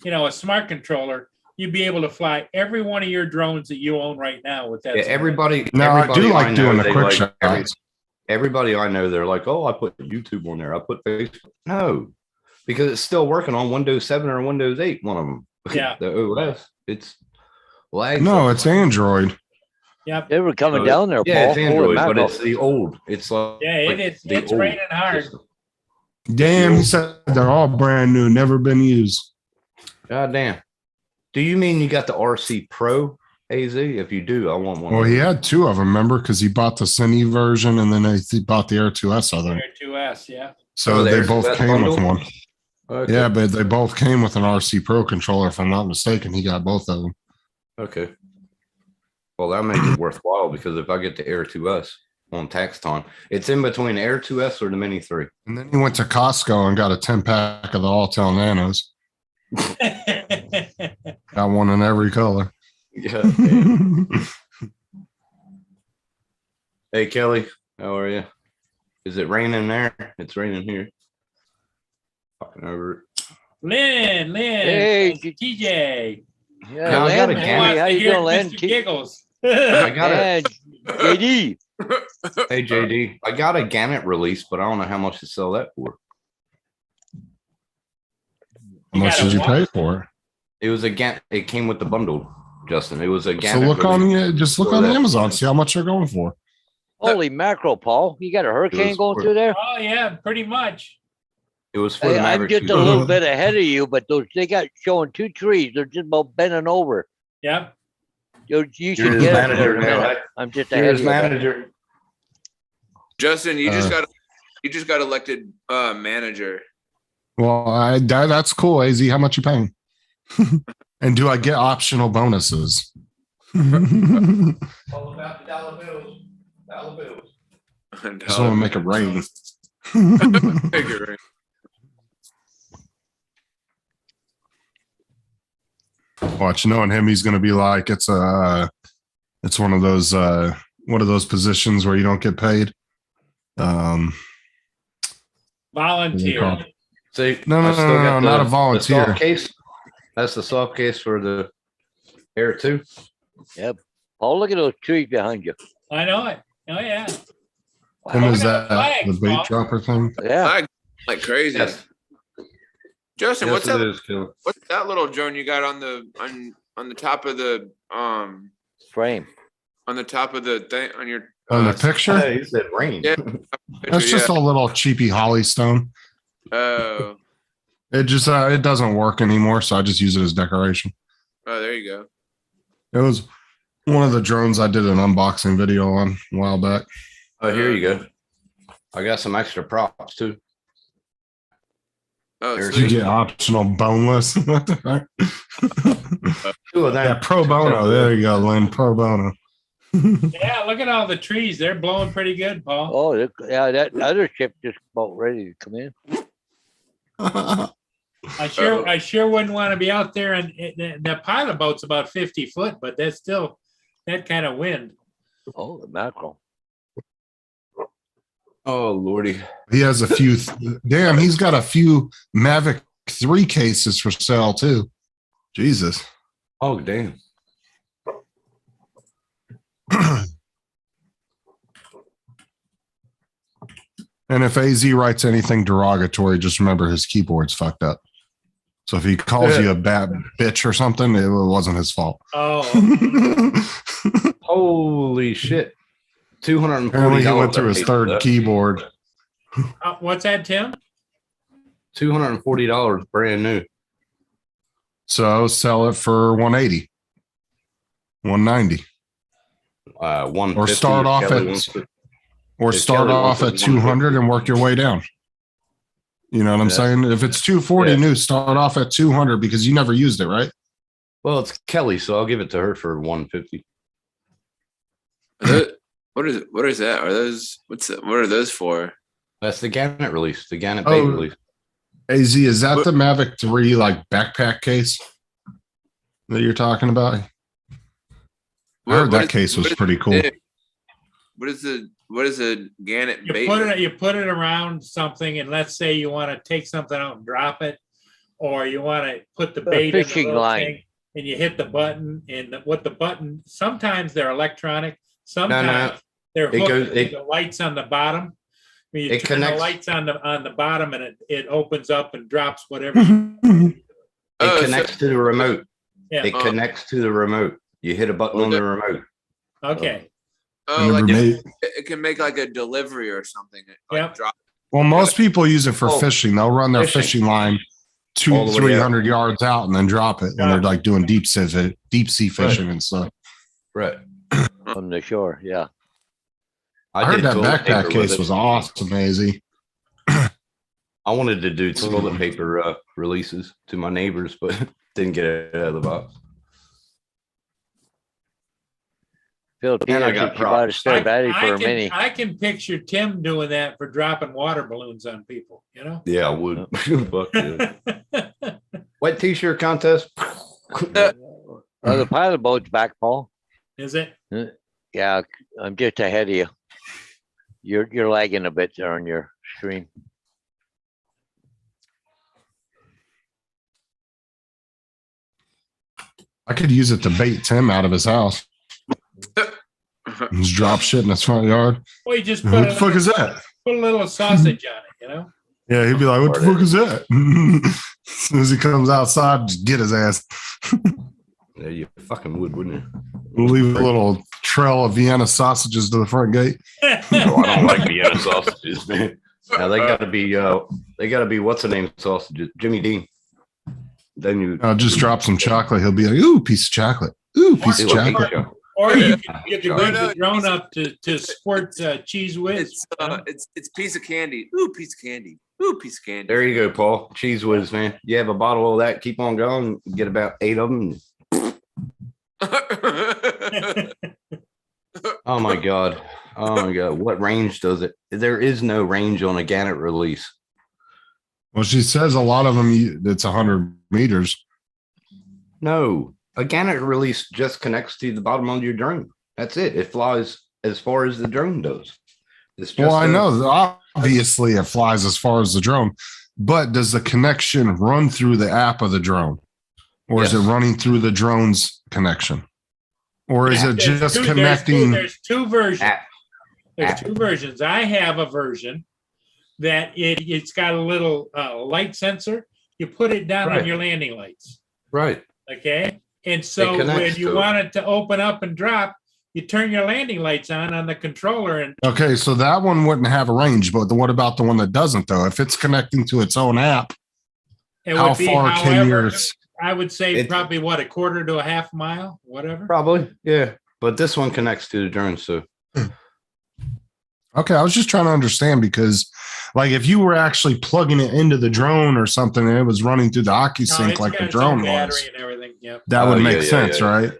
You know, a smart controller, you'd be able to fly every one of your drones that you own right now with that. Yeah, smart- everybody. No, I everybody do like know, doing the they quick like every- shots. Everybody I know, they're like, oh, I put YouTube on there. I put Facebook. No, because it's still working on Windows 7 or Windows 8, one of them. Yeah. The OS. It's lags. No, it's Android. Yep. They were coming No, down there, Yeah, Paul. it's Holy Android, but mackerel. it's the old. It's like Yeah, it's the old raining hard. system. Damn, he said they're all brand new, never been used. God damn. Do you mean you got the RC Pro AZ? If you do, I want one. Well, he had 2 of them, remember? Because he bought the Cine version and then he bought the Air 2S other. Air 2S, yeah. So Oh, the they Air both 2S came with bundle? one. Okay. Yeah, but they both came with an RC Pro controller, if I'm not mistaken. He got both of them. Okay. Well, that makes it worthwhile because if I get the Air 2S on tax time, it's in between Air 2S or the Mini 3. And then he went to Costco and got a 10-pack of the Alltel Nanos. Got one in every color. Yeah. Hey, Kelly, how are you? Is it raining there? It's raining here. Fucking over it. Lynn, Hey, TJ. Yeah, Now, I got a Len, Gannett. how you doing, Len? Mr. Giggles. I got it. And JD. Hey, JD, I got a Gannett release, but I don't know how much to sell that for. How much got a did you what? pay for it? It was a Gannett. It came with the bundle, Justin. It was a So Gannett. look on release. just look For on that. Amazon, see how much they're going for. Holy mackerel, Paul. You got a hurricane was going for- through there? Oh, yeah, pretty much. It was for Hey, the I'm Maverick. just a 2. little bit ahead of you, but those they got showing 2 trees. They're just about bending over. Yep. You should You're his get up there manager in a now. minute. I'm just You're ahead his of you. manager. Justin, you Uh, just got elected manager. Well, that's cool, AZ. How much you paying? And do I get optional bonuses? All about the dollar bills. Dollar bills. Just want to make it rain. Watch, knowing him, he's going to be like, it's one of those positions where you don't get paid. What do they call Volunteer. it? See, No, I still got not a the volunteer. soft case. That's the soft case for the Air 2. Paul, look at those trees behind you. I know it. Oh, yeah. Him Look is at the that the flags, bait Paul. dropper thing? Yeah. Like crazy. Yes. Justin, Yes, what's it that? is, Kelly. What's that little drone you got on the top of the Frame. on the top of the thing on your On the picture? Hey, he said rain. Yeah. That's just a little cheapy holly stone. Oh, It just it doesn't work anymore, so I just use it as decoration. oh, there you go. It was one of the drones I did an unboxing video on a while back. Oh, here you go. I got some extra props too. Oh, There's- Did you sweet. get optional boneless? What the heck? 2 of them. Yeah, pro bono. There you go, Lynn. Pro bono. Yeah, look at all the trees. They're blowing pretty good, Paul. Oh, yeah, that other ship just about ready to come in. I sure wouldn't want to be out there, and the pilot boat's about 50 foot, but that's still that kind of wind. Oh, the mackerel. Oh, Lordy. He has a few. Damn, he's got a few Mavic 3 cases for sale too. Jesus. Oh, damn. And if AZ writes anything derogatory, just remember his keyboard's fucked up. So if he calls you a bad bitch or something, it wasn't his fault. Oh, Holy shit. $240. Apparently he went through his I paid for third that. keyboard. what's that, Tim? $240 brand new. So sell it for 180, 190, 150. or start off Kelly at wants to- or If start Kelly off wants at it, 200 and work your way down. You know what I'm Yeah. saying? If it's 240 Yeah. new, start off at 200 because you never used it, right? Well, it's Kelly, so I'll give it to her for 150. What is that? Are those what are those for? That's the Gannett release, the Gannett bait Oh. release. AZ, is that the Mavic 3 like backpack case that you're talking about? I heard that case was pretty cool. What is a Gannett You bait? put it around something, and let's say you want to take something out and drop it, or you want to put the bait in the fishing little line. thing, and you hit the button, and what the button. Sometimes they're electronic. Sometimes they're It hooked goes- to it- the lights on the bottom. When you It turn the connects- lights on the bottom, and it opens up and drops whatever. It Oh, so- connects to the remote. Yeah. It connects to the remote. You hit a button on the remote. Okay. Oh, I never like made- it can make like a delivery or something. Like Yep. drop. well, most people use it for Oh, fishing. They'll run their fishing. fishing line All the way 300 yards out and then drop it when Yeah. they're like doing deep sea fishing and stuff. Right. From the shore, yeah. I heard did that toilet backpack paper with case it. was awesome, AZ. I wanted to do toilet paper releases to my neighbors, but didn't get it out of the box. Phil And I Peterson, got she bought a spare battery for a mini. I can picture Tim doing that for dropping water balloons on people, you know? Yeah, I would. Fuck yeah. Wet t-shirt contest. Oh, the pilot boat's back, Paul. Is it? Yeah, I'm just ahead of you. You're lagging a bit there on your stream. I could use it to bait Tim out of his house. Just drop shit in his front yard. Well, you just put What the fuck is that? put a little sausage on it, you know? Yeah, he'd be like, "What the fuck is that?" As soon as he comes outside, just get his ass. Yeah, you fucking would, wouldn't you? We'll leave a little trail of Vienna sausages to the front gate. Oh, I don't like Vienna sausages, man. Now they gotta be what's the name sausages? Jimmy Dean. Then you Just drop some chocolate. He'll be like, "Ooh, piece of chocolate. Ooh, piece of Ew, I hate chocolate." you. Or you could Oh, bring no, the drone up to squirt cheese whiz. It's piece of candy. Ooh, piece of candy. Ooh, piece of candy. There you go, Paul. Cheese whiz, man. You have a bottle of that, keep on going, get about 8 of them. Oh my god. Oh my god. What range does it? There is no range on a Gannett release. Well, she says a lot of them. It's 100 meters. No. A Gannett release just connects to the bottom of your drone. That's it. It flies as far as the drone does. It's just Well, I know. Obviously, it flies as far as the drone, but does the connection run through the app of the drone, or is it Yes. running through the drone's connection, or is it just connecting? There's two versions. App. There's App. two versions. I have a version that it's got a little light sensor. You put it down on Right. your landing lights. Right. Okay. And so It when connects you to it. want it to open up and drop, you turn your landing lights on the controller and Okay, so that one wouldn't have a range, but what about the one that doesn't, though? If it's connecting to its own app, it how would be, far can however, yours? I would say It- probably what, a quarter to a half mile, whatever. Probably. Yeah. But this one connects to the drone, so Okay, I was just trying to understand because, like, if you were actually plugging it into the drone or something and it was running through the No, OcuSync it's like got the its own drone battery was, and everything. Yep. that Oh, would yeah, make yeah, sense, yeah. right?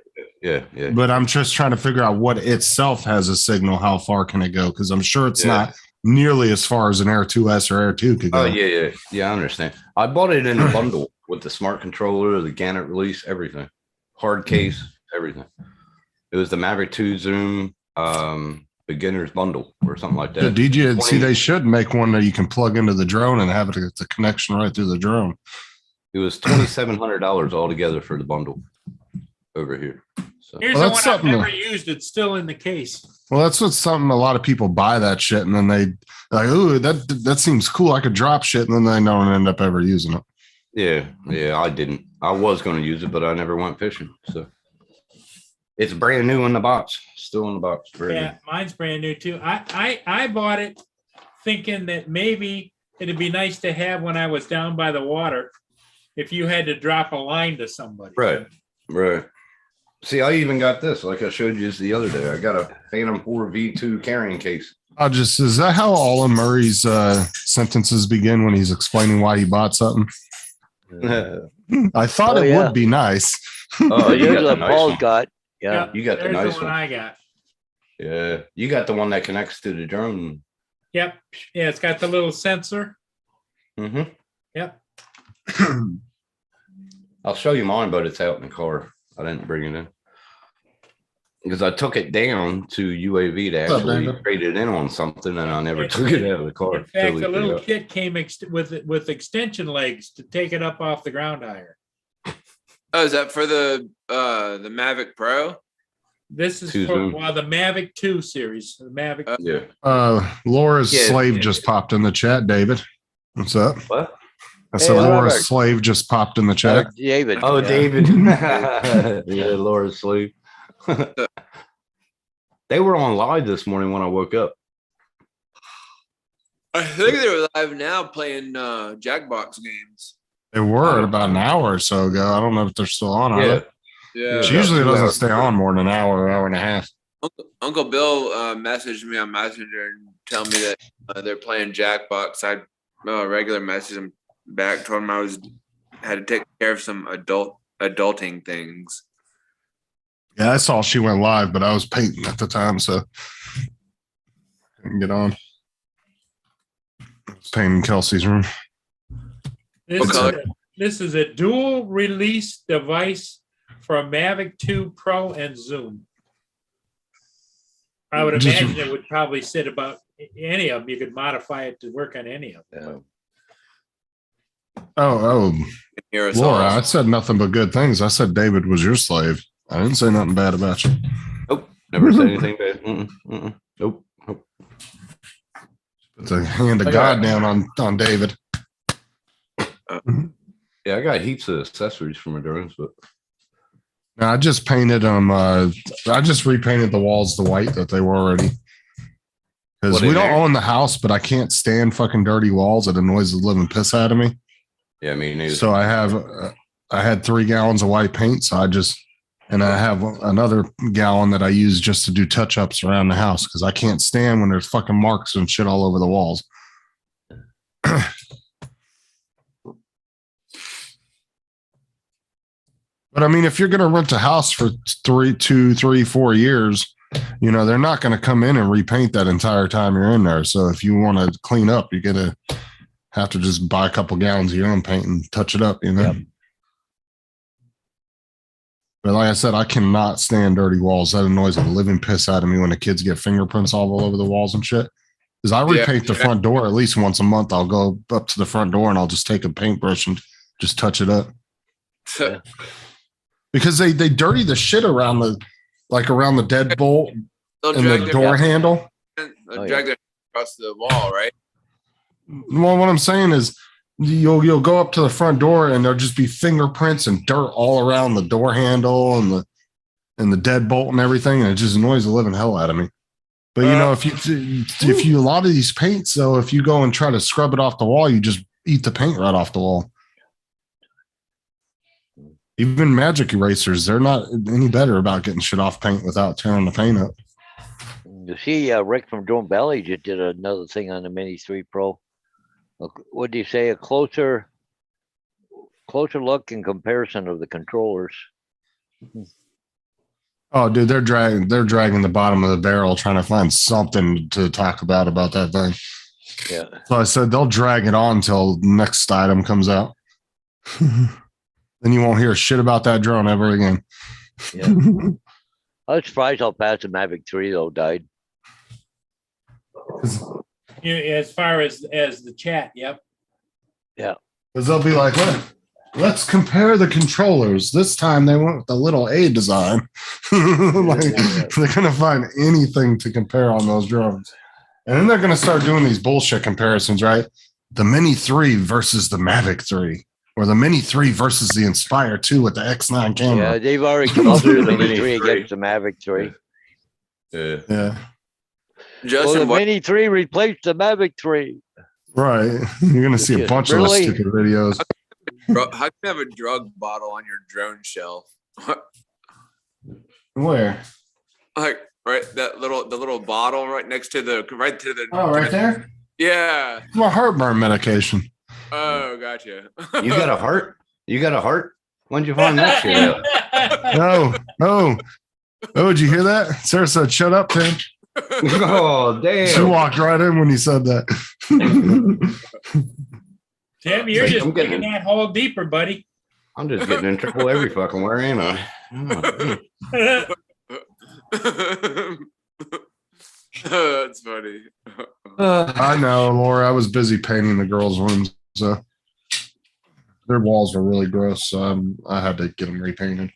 yeah. But I'm just trying to figure out what itself has a signal. How far can it go? Because I'm sure it's Yeah. not nearly as far as an Air 2S or Air 2 could go. Oh yeah. I understand. I bought it in a bundle with the smart controller, the Gannett release, everything, hard case, everything. It was the Mavic 2 Zoom beginner's bundle or something like The that. DJ, 20 see, they should make one that you can plug into the drone and have it as a connection right through the drone. It was $2,700 altogether for the bundle over here. So Here's Well, the that's one I've something never used. It's still in the case. Well, that's what's something a lot of people buy that shit and then they like, oh, that seems cool. I could drop shit, and then they don't end up ever using it. yeah, I didn't. I was going to use it, but I never went fishing. So it's brand new in the box, still in the box. Brand Yeah, mine's brand new too. I bought it thinking that maybe it'd be nice to have when I was down by the water, if you had to drop a line to somebody. new. Right. See, I even got this, like I showed you the other day. I got a Phantom 4 V2 carrying case. Is that how Olin Murray's sentences begin when he's explaining why he bought something? I thought Oh, it yeah. would be nice. Oh, you Here's got the what nice Paul's one. got. Yeah. Yep, You got the there's nice one one. I got. Yeah, you got the one that connects to the drone. Yep. Yeah, it's got the little sensor. Mm-hmm. Yep. I'll show you mine, but it's out in the car. I didn't bring it in because I took it down to UAV to What's up, actually David? trade it in on something, and I never In- took it out of the car. In fact, Totally the little forgot. kit came with extension legs to take it up off the ground higher. Oh, is that for the Mavic Pro? This is Two for Zoom. the Mavic 2 series. The Mavic. Yeah. Laura's Yeah. slave just popped in the chat, David. What's up? What? I said Hey, Laura's Robert. slave just popped in the chat. David. Oh, yeah. David. Yeah, Laura's sleep. They were on live this morning when I woke up. I think they're live now playing Jackbox games. They were about an hour or so ago. I don't know if they're still on. Are Yeah. they? Yeah. She about usually 2 doesn't hours. stay on more than an hour and a half. Uncle Bill messaged me on Messenger and tell me that they're playing Jackbox. I regular message him back, told him I had to take care of some adulting things. Yeah, I saw she went live, but I was painting at the time, so couldn't get on. I was painting Kelsey's room. This What is, color? this is a dual release device for a Mavic 2 Pro and Zoom. I would Just- imagine it would probably sit about any of them. You could modify it to work on any of them. Yeah. Oh, Hear us Laura, all. I said nothing but good things. I said David was your slave. I didn't say nothing bad about you. Nope. Never said anything bad. Nope. Nope. Put the hand of I God got- down on David. Yeah, I got heaps of accessories for my drones, but No, I just painted them. I just repainted the walls the white that they were already. Because What we in don't there? own the house, but I can't stand fucking dirty walls. It annoys the living piss out of me. yeah, me neither. So I had 3 gallons of white paint. So and I have another gallon that I use just to do touch ups around the house because I can't stand when there's fucking marks and shit all over the walls. But I mean, if you're going to rent a house for 2, 3, 4 years, you know, they're not going to come in and repaint that entire time you're in there. So if you want to clean up, you're going to have to just buy a couple gallons of your own paint and touch it up, you know? Yep. But like I said, I cannot stand dirty walls. That annoys the living piss out of me when the kids get fingerprints all over the walls and shit. Because I Yeah. repaint the front door at least once a month. I'll go up to the front door and I'll just take a paintbrush and just touch it up. Yeah. Because they dirty the shit around the deadbolt They'll and drag the their- door handle. they'll Oh, drag their across the wall, right? Well, what I'm saying is you'll go up to the front door and there'll just be fingerprints and dirt all around the door handle and the deadbolt and everything, and it just annoys the living hell out of me. But you know, if you a lot of these paints, though, if you go and try to scrub it off the wall, you just eat the paint right off the wall. Even magic erasers, they're not any better about getting shit off paint without tearing the paint up. You see, Rick from Drone Valley just did another thing on the Mini 3 Pro. What do you say? A closer look in comparison of the controllers. Oh, dude, they're dragging the bottom of the barrel trying to find something to talk about that thing. Yeah. So I said they'll drag it on until next item comes out. Then you won't hear shit about that drone ever again. Yeah. I was surprised how fast the Mavic 3 though died. You know, as far as the chat, yep. Because they'll be like, let's compare the controllers. This time they went with the little A design. Like, they're going to find anything to compare on those drones. And then they're going to start doing these bullshit comparisons, right? The Mini 3 versus the Mavic 3. Or the Mini 3 versus the Inspire 2 with the X9 Yeah, camera. they've already come up with the Mini Mini 3 3. against the Mavic 3. Yeah. Yeah. Well, Justin, the what, Mini 3 replaced the Mavic 3. Right. You're going to see a bunch Really? of those stupid videos. how can you have a drug bottle on your drone shelf? Where? Like right, the little bottle right next to the Oh, right there? Yeah. It's my heartburn medication. Oh, gotcha. You got a heart? You got a heart? When'd you find that shit out? Oh, did you hear that? Sarah said, shut up, Tim. Oh, She damn. walked right in when he said that. Tim, you're just I'm getting- digging that hole deeper, buddy. I'm just getting in trouble every fucking where, ain't I? Oh, That's funny. I know, Laura. I was busy painting the girls' rooms, so their walls were really gross. So I had to get them repainted.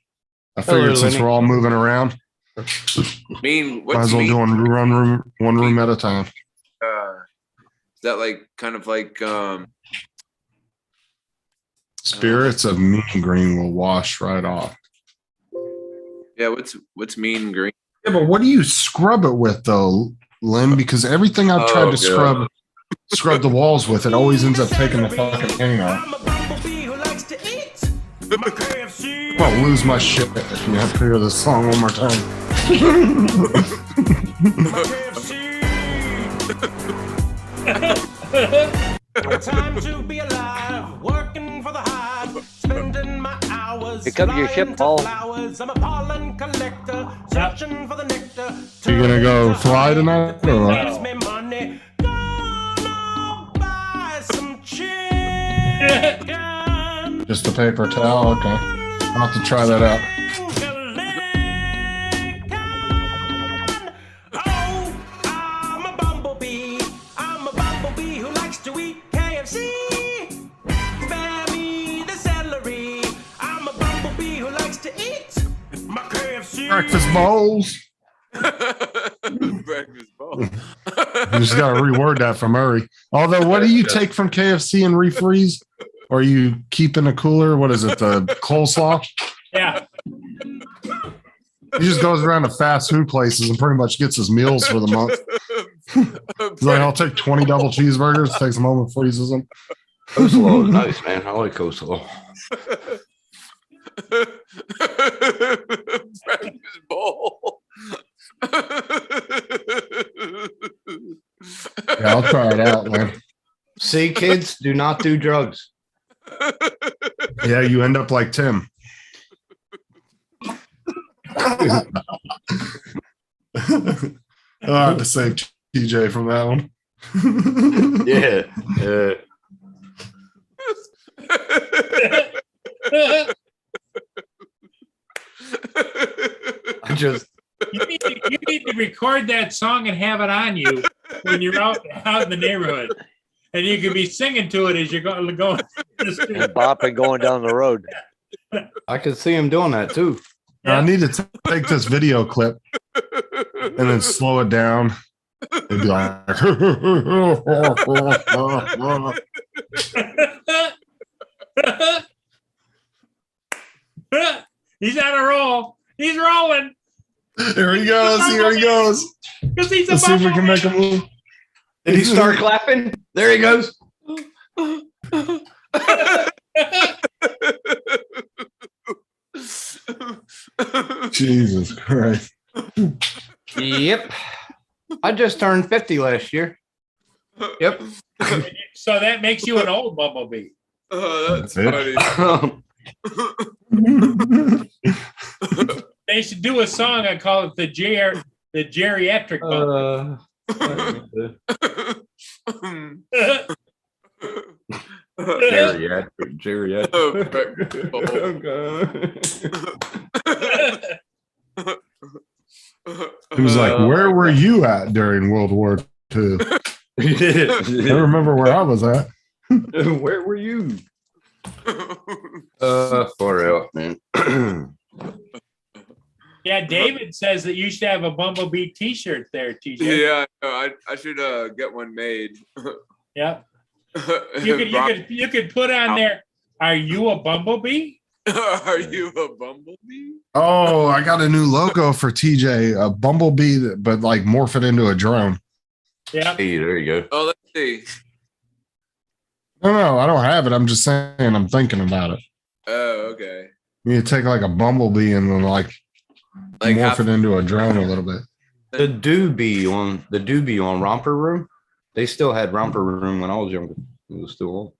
I figured since Lenny. we're all moving around, Mean, might what's as well mean? do one room at a time. Is that like kind of like Spirits of Mean Green will wash right off. yeah, what's mean green? Yeah, but what do you scrub it with though, Lynn? Because everything I've tried to God. scrub the walls with, it always ends up taking the fucking paint off. I'm a bumblebee who likes to eat. My KFC. I'm gonna lose my shit if you have to hear this song one more time. My KFC. Time to be alive, working for the hive, spending my hours Here comes your ship, flying to Paul. flowers. I'm a pollen collector, searching for the nectar. You gonna go fly tonight The or what? queen gives me money. Gonna buy some chicken. Just a paper towel. Okay, I'll have to try that out. Oh, I'm a bumblebee. I'm a bumblebee who likes to eat KFC. Spare me the celery. I'm a bumblebee who likes to eat my KFC. Breakfast bowls. Breakfast bowl. You just gotta reword that for Murray. Although, what do you take from KFC and refreeze? Or you keep in a cooler? What is it? The coleslaw? Yeah. He just goes around to fast food places and pretty much gets his meals for the month. He's like, I'll take 20 double cheeseburgers, takes them home and freezes them. Coleslaw is nice, man. I like coleslaw. Breakfast bowl. Yeah, I'll try it out, man. See, kids, do not do drugs. Yeah, you end up like Tim. I'll have to save TJ from that one. Yeah. I just You need to record that song and have it on you when you're out in the neighborhood. And you can be singing to it as you're going in the street. And bopping going down the road. I could see him doing that too. I need to take this video clip and then slow it down. And be like, He's on a roll. He's rolling. here he goes. Here he goes. Because he's a Let's see if we can make a bumblebee. move. Did he start clapping? There he goes. Jesus Christ. Yep. I just turned 50 last year. Yep. So that makes you an old bumblebee. Oh, that's That's funny. They should do a song. I call it the geriatric bumblebee. Geriatric. Oh, breakfast bowl. He was like, where were you at during World War II? I remember where I was at. Where were you? Far out, man. Yeah, David says that you should have a bumblebee T-shirt there, TJ. Yeah, no, I should get one made. Yep. You could put on there. Are you a bumblebee? Are you a bumblebee? Oh, I got a new logo for TJ, a bumblebee, but like morph it into a drone. Yeah. Hey, there you go. Oh, let's see. No, I don't have it. I'm just saying I'm thinking about it. Oh, okay. You take like a bumblebee and then like Like morph half- it into a drone a little bit. The doobie on Romper Room. They still had Romper Room when I was younger. It was still on.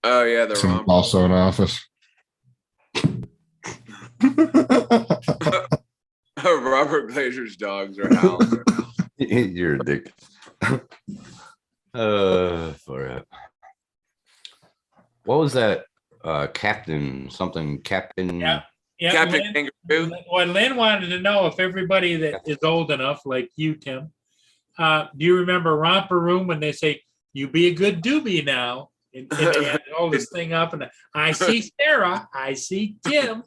Oh yeah, the It's romp. also in office. Robert Glazer's dogs are howling. You're a dick. For it. What was that? Captain something. Captain. Yeah. Yeah. Captain Lynn, Kangaroo. well, Lynn wanted to know if everybody that is old enough, like you, Tim, do you remember Romper Room when they say, you be a good doobie now? And they had all this thing up, and I see Sarah, I see Tim.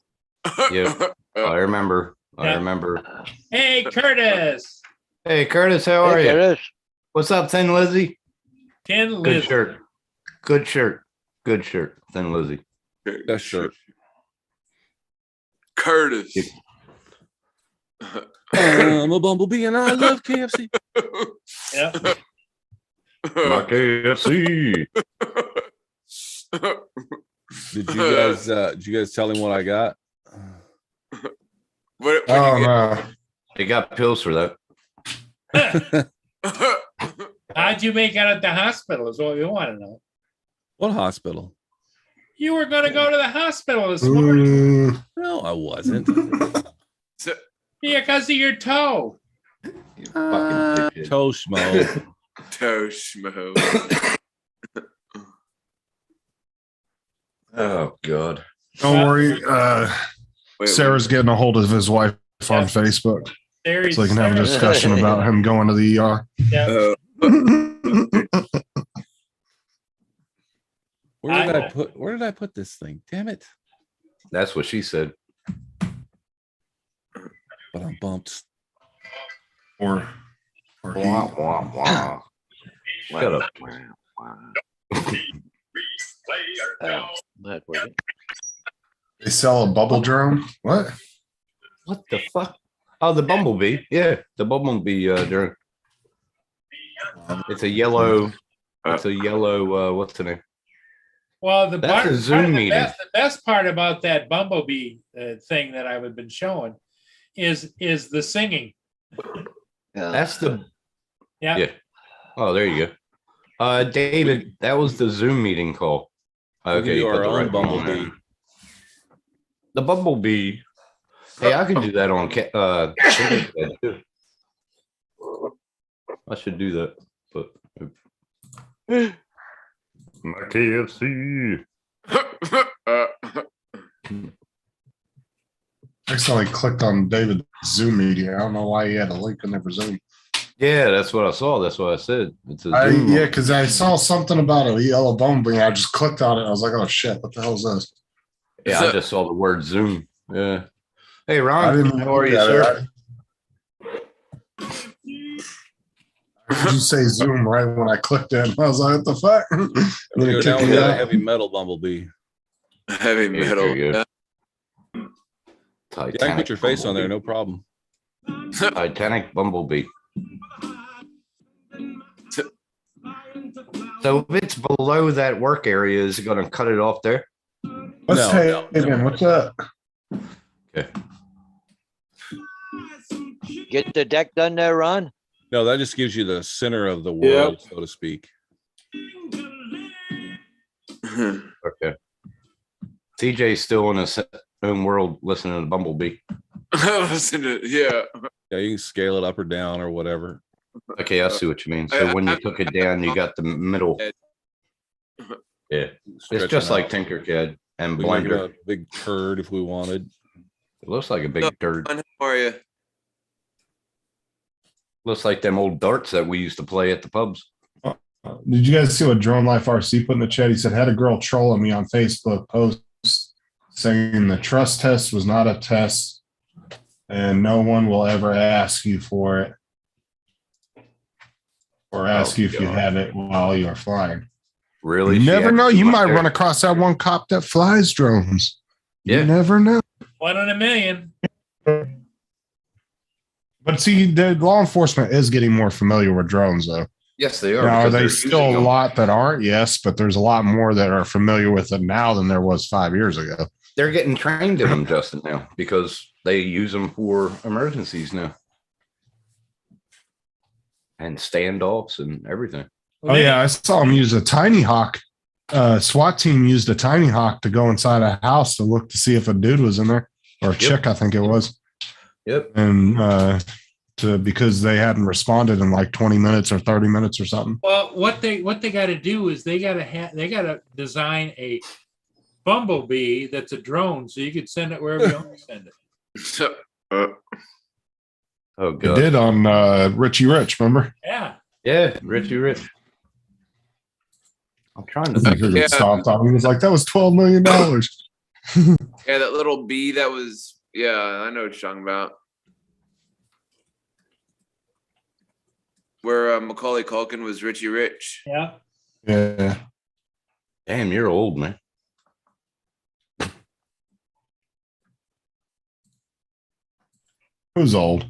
Yep. I remember. I Yeah. remember. Hey, Curtis. Hey, Curtis, how are Hey, you? Curtis. What's up, Thin Lizzy? Tin Good Liz. shirt. Good shirt. Good shirt, Thin Lizzy. That's shirt. Curtis. I'm a bumblebee and I love KFC. Yeah. My KFC. Did you guys tell him what I got? What Oh you no. They got pills for that. How'd you make out at the hospital is what we want to know. What hospital? You were gonna go to the hospital this morning. No, I wasn't. Yeah, because of your toe. You fucking dipshit. Toshmo. Toshmo. Oh God. Don't worry. Wait, Sarah's getting a hold of his wife on Facebook There so they can have a Sarah. discussion about him going to the ER. Yeah. Where did I put this thing? Damn it. That's what she said. But I'm bumped. Or Wah, wah, wah. Shut up. That working. they sell a bubble drone. What? What the fuck? Oh, the bumblebee. Yeah, the bumblebee drone. It's a yellow. It's a yellow. What's the name? Well, the, That's a Zoom part of the meeting. best part about that Bumblebee thing that I've been showing is the singing. That's the. Yeah. Yeah. Oh, there you go. David, that was the Zoom meeting call. Okay, You you put are the on right one on Bumblebee. there. The bumblebee. Hey, I can do that on Tinkercad, too. I should do that, but my KFC. I accidentally clicked on David's Zoom meeting. I don't know why he had a link in there for Zoom. Yeah, that's what I saw. That's what I said. It's a Zoom. Yeah, because I saw something about a yellow bumblebee. I just clicked on it. I was like, oh shit, what the hell is this? Yeah, I just saw the word Zoom. Yeah. Hey, I Ron, didn't how are you, look at sir? I heard you say Zoom right when I clicked in. I was like, what the fuck? And then Go it down kicked with me that out. heavy metal Bumblebee. Heavy There metal. you go. Yeah. Yeah, I can put your face on there, no problem. Titanic Bumblebee. So if it's below that work area, is it going to cut it off there? What's No, hey, no, hey, no. man, what's up? Okay. Get the deck done there, Ron? No, that just gives you the center of the world, so to speak. Okay. TJ's still in his own world listening to Bumblebee. Listen to yeah. Yeah, you can scale it up or down or whatever. Okay, I see what you mean. So when you took it down, you got the middle. Yeah, Stretch it's just it like out. Tinkercad and We can make it Blender. a big turd if we wanted. It looks like a big dirt. How are you? Looks like them old darts that we used to play at the pubs. Did you guys see what Drone Life RC put in the chat? He said, had a girl trolling me on Facebook post saying the trust test was not a test and no one will ever ask you for it or ask you if you God. have it while you're flying. Really? You She never know. actually You went might there? run across that one cop that flies drones. Yeah. You never know. 1 in a million. But see, the law enforcement is getting more familiar with drones, though. Yes, they are. Now, are because they they're still using a them. lot that aren't? Yes, but there's a lot more that are familiar with it now than there was 5 years ago. They're getting trained in them, Justin, now because they use them for emergencies now and standoffs and everything. Oh yeah, I saw them use a tiny hawk. SWAT team used a tiny hawk to go inside a house to look to see if a dude was in there or a chick, I think it was, Yep. and because they hadn't responded in like 20 minutes or 30 minutes or something. Well, what they got to do is they got to design a Bumblebee that's a drone, so you could send it wherever you want to send it. Oh They god. did on Richie Rich, remember? Yeah. Yeah, Richie Rich. I'm trying to I think think. he Yeah. stomped on him. He was like, that was $12 million. Yeah, that little bee that was yeah, I know what you're talking about. Where Macaulay Culkin was Richie Rich. Yeah. Yeah. Damn, you're old, man. Who's old?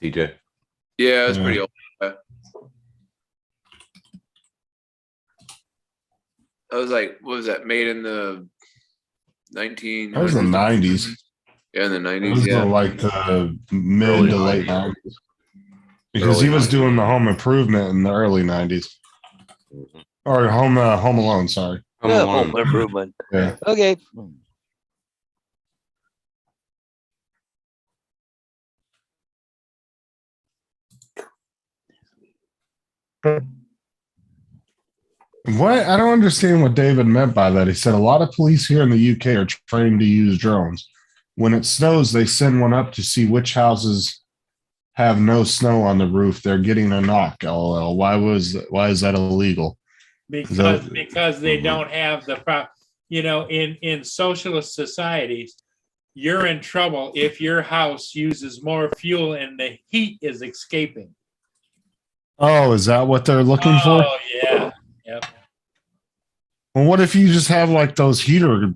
TJ. Yeah, it's Yeah. pretty old. I was like, what was that? Made in the 19. That was the 90s. Yeah, in the It 90s. was Yeah. like the mid Early to late 90s. 90s. Because Early he was 90s. doing the home improvement in the early 90s. Or home Alone, sorry. Home Yeah, Alone. home improvement. Yeah. Okay. What? I don't understand what David meant by that. He said a lot of police here in the UK are trained to use drones. When it snows, they send one up to see which houses have no snow on the roof. They're getting a knock. LOL. Why is that illegal? Because they don't have the in socialist societies, you're in trouble if your house uses more fuel and the heat is escaping. Oh, is that what they're looking for? Oh, yeah. Yep. Well, what if you just have like those heater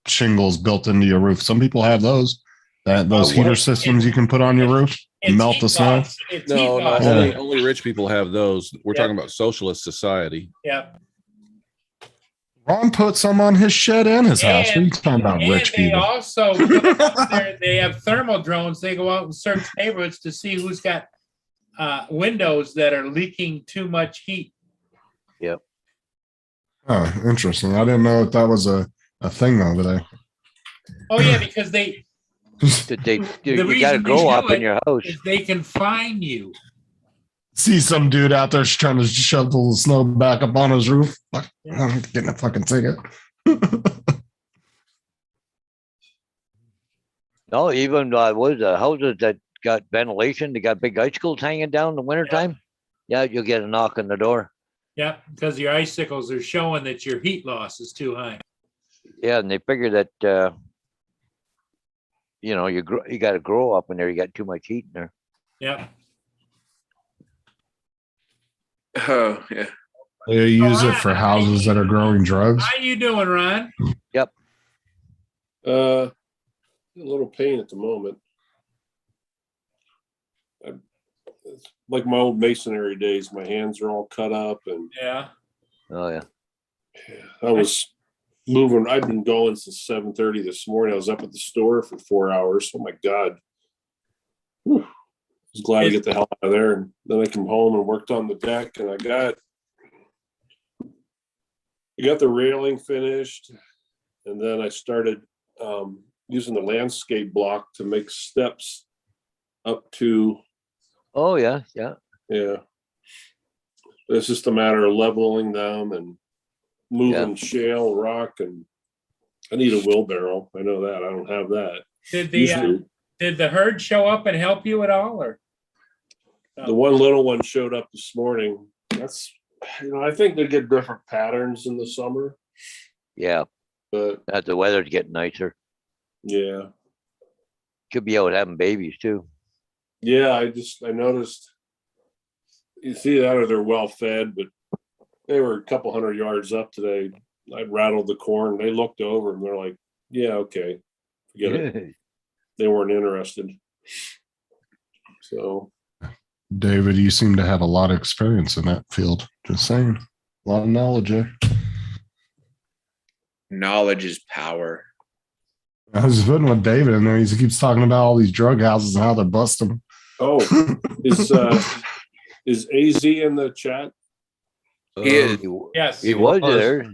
shingles built into your roof? Some people have those. Those heater systems you can put on your roof and melt heat the snow. loss. It's heat No, no, loss. only rich people have those. We're Yeah. talking about socialist society. Yep. Ron put some on his shed and his house. What are you talking about, And rich they people? also they have thermal drones. They go out and search neighborhoods to see who's got windows that are leaking too much heat. Oh, interesting. I didn't know if that was a thing over there. Oh yeah, because they You got to reason they grow do up in it your house. is they can find you. See some dude out there trying to shovel the snow back up on his roof. Fuck, I'm getting a fucking ticket. No, even what is the houses that got ventilation, they got big icicles hanging down in the wintertime. Yeah, you'll get a knock on the door. Yep, because your icicles are showing that your heat loss is too high. Yeah, and they figure that you got to grow up in there. You got too much heat in there. Yep. Oh, yeah. They use it for houses that are growing drugs. How you doing, Ron? A little pain at the moment. It's like my old masonry days. My hands are all cut up, and Yeah. Oh yeah. I was moving. I've been going since 7:30 this morning. I was up at the store for 4 hours. Oh my God. Whew. I was glad to get the hell out of there. And then I came home and worked on the deck, and I got the railing finished, and then I started using the landscape block to make steps up to, Oh yeah, yeah. yeah. It's just a matter of leveling them and moving shale rock, and I need a wheelbarrow. I know that. I don't have that. Did the herd show up and help you at all, or? The one little one showed up this morning. That's, I think they get different patterns in the summer, Yeah. but As the weather's getting nicer. yeah. Could be out having babies too. Yeah, I noticed, you see that, or they're well fed, but they were a couple hundred yards up today. I rattled the corn. They looked over and they're like, yeah, okay, forget it. They weren't interested. So, David, you seem to have a lot of experience in that field. Just saying. A lot of knowledge there. Knowledge is power. I was putting with David in there. He keeps talking about all these drug houses and how they're busting them. oh, is AZ in the chat? Yeah. Yes. He was there.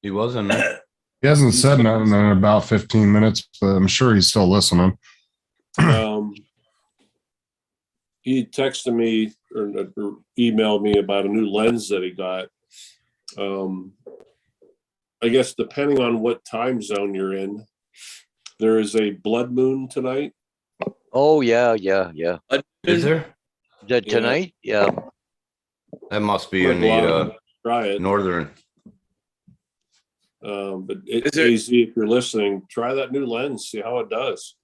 He was in there. He hasn't said nothing in about 15 minutes, but I'm sure he's still listening. He texted me or emailed me about a new lens that he got. I guess depending on what time zone you're in, there is a blood moon tonight. Oh yeah, yeah, yeah. Is there? Is that Yeah. tonight? Yeah. That must be Like in a lot of the them try it. northern. But Is there- AZ, if you're listening, try that new lens, see how it does.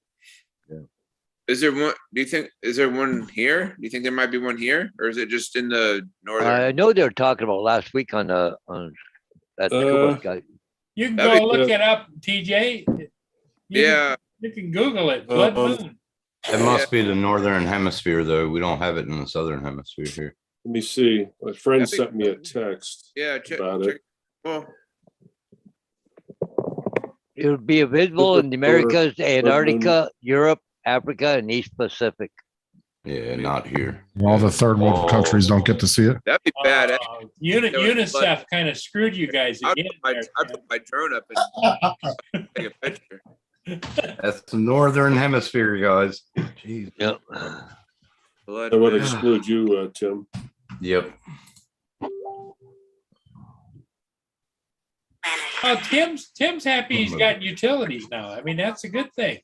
Is there one? Is there one here? Do you think there might be one here, or is it just in the northern? I know they were talking about last week on that scuba guy. You can That'd go be look good. it up, TJ. Yeah. You can Google it. Blood Um, moon. It must be the northern hemisphere, though. We don't have it in the southern hemisphere here. Let me see. My friend That'd be sent me a good. text. Yeah. Check. About check. it. Well, It would be visible in the Look at Americas, moon. Antarctica, Europe, Africa, and East Pacific. Yeah, not here. All the third world Oh. countries don't get to see it. That'd be bad. UNICEF kind of screwed you guys I again. put there, my drone up and take a picture. That's the northern hemisphere, guys. Jeez. Yep. Blood I would moon. exclude you, Tim. Yep. Oh, Tim's happy he's got utilities now. I mean, that's a good thing.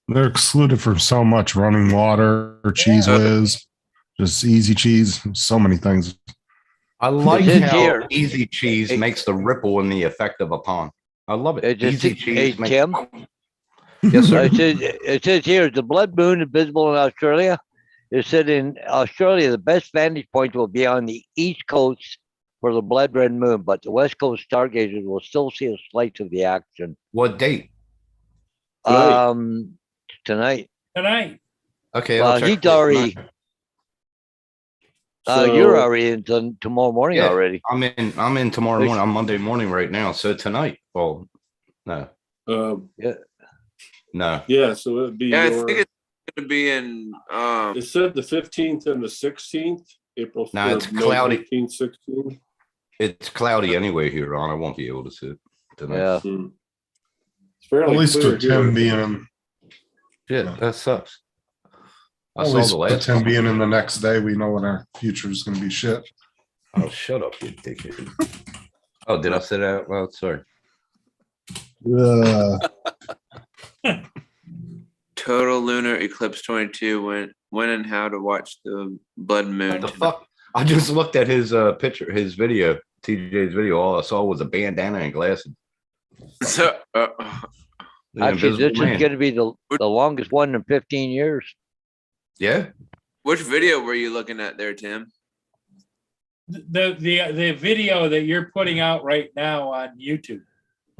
They're excluded from so much: running water, cheese whiz, just easy cheese, so many things. I like It is how here. easy cheese It- makes the ripple in the effect of a pond. I love it. It just, Easy hey, cheese makes. Tim, Yes, sir. it says here, the blood moon is visible in Australia. It said in Australia, the best vantage point will be on the east coast for the blood red moon, but the west coast stargazers will still see a slice of the action. What date? Tonight. Tonight. Tonight. Okay. Well, I'll check he's this already, tonight. you're So- already in tomorrow morning Yeah. already. I'm in tomorrow morning. I'm Monday morning right now. So tonight. Well, no, no. Yeah, so it'd be Yeah, I your, think it's gonna be in. it said the 15th and the 16th, April. No, it's May cloudy. 15th, 16th. It's cloudy anyway here, Ron. I won't be able to see it tonight. Yeah. Hmm. It's fairly At least clear with Tim here. being in, Shit, that sucks. I at saw least the with last Tim one. being in the next day, we know when our future is going to be shit. Oh, shut up, you dickhead. Oh, did I say that out loud? Sorry. Total lunar eclipse 22. When and how to watch the blood moon. What the fuck? I just looked at his picture, his video, TJ's video. All I saw was a bandana and glasses. So, The Actually, Invisible this is Man. going to be the longest one in 15 years. Yeah. which video were you looking at there, Tim? The video that you're putting out right now on YouTube.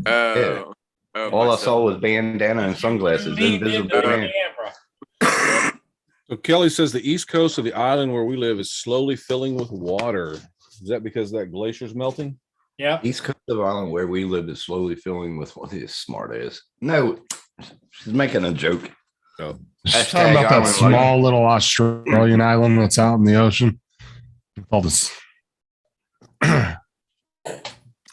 Oh, oh, All I myself. saw was bandana and sunglasses. Leaned into Invisible the Man. camera. So Kelly says the east coast of the island where we live is slowly filling with water. Is that because that glacier's melting? Yeah. East Coast of Island where we live is slowly filling with what is smart ass. No, she's making a joke. Oh. She's talking about that Island, small little Australian island that's out in the ocean. All this.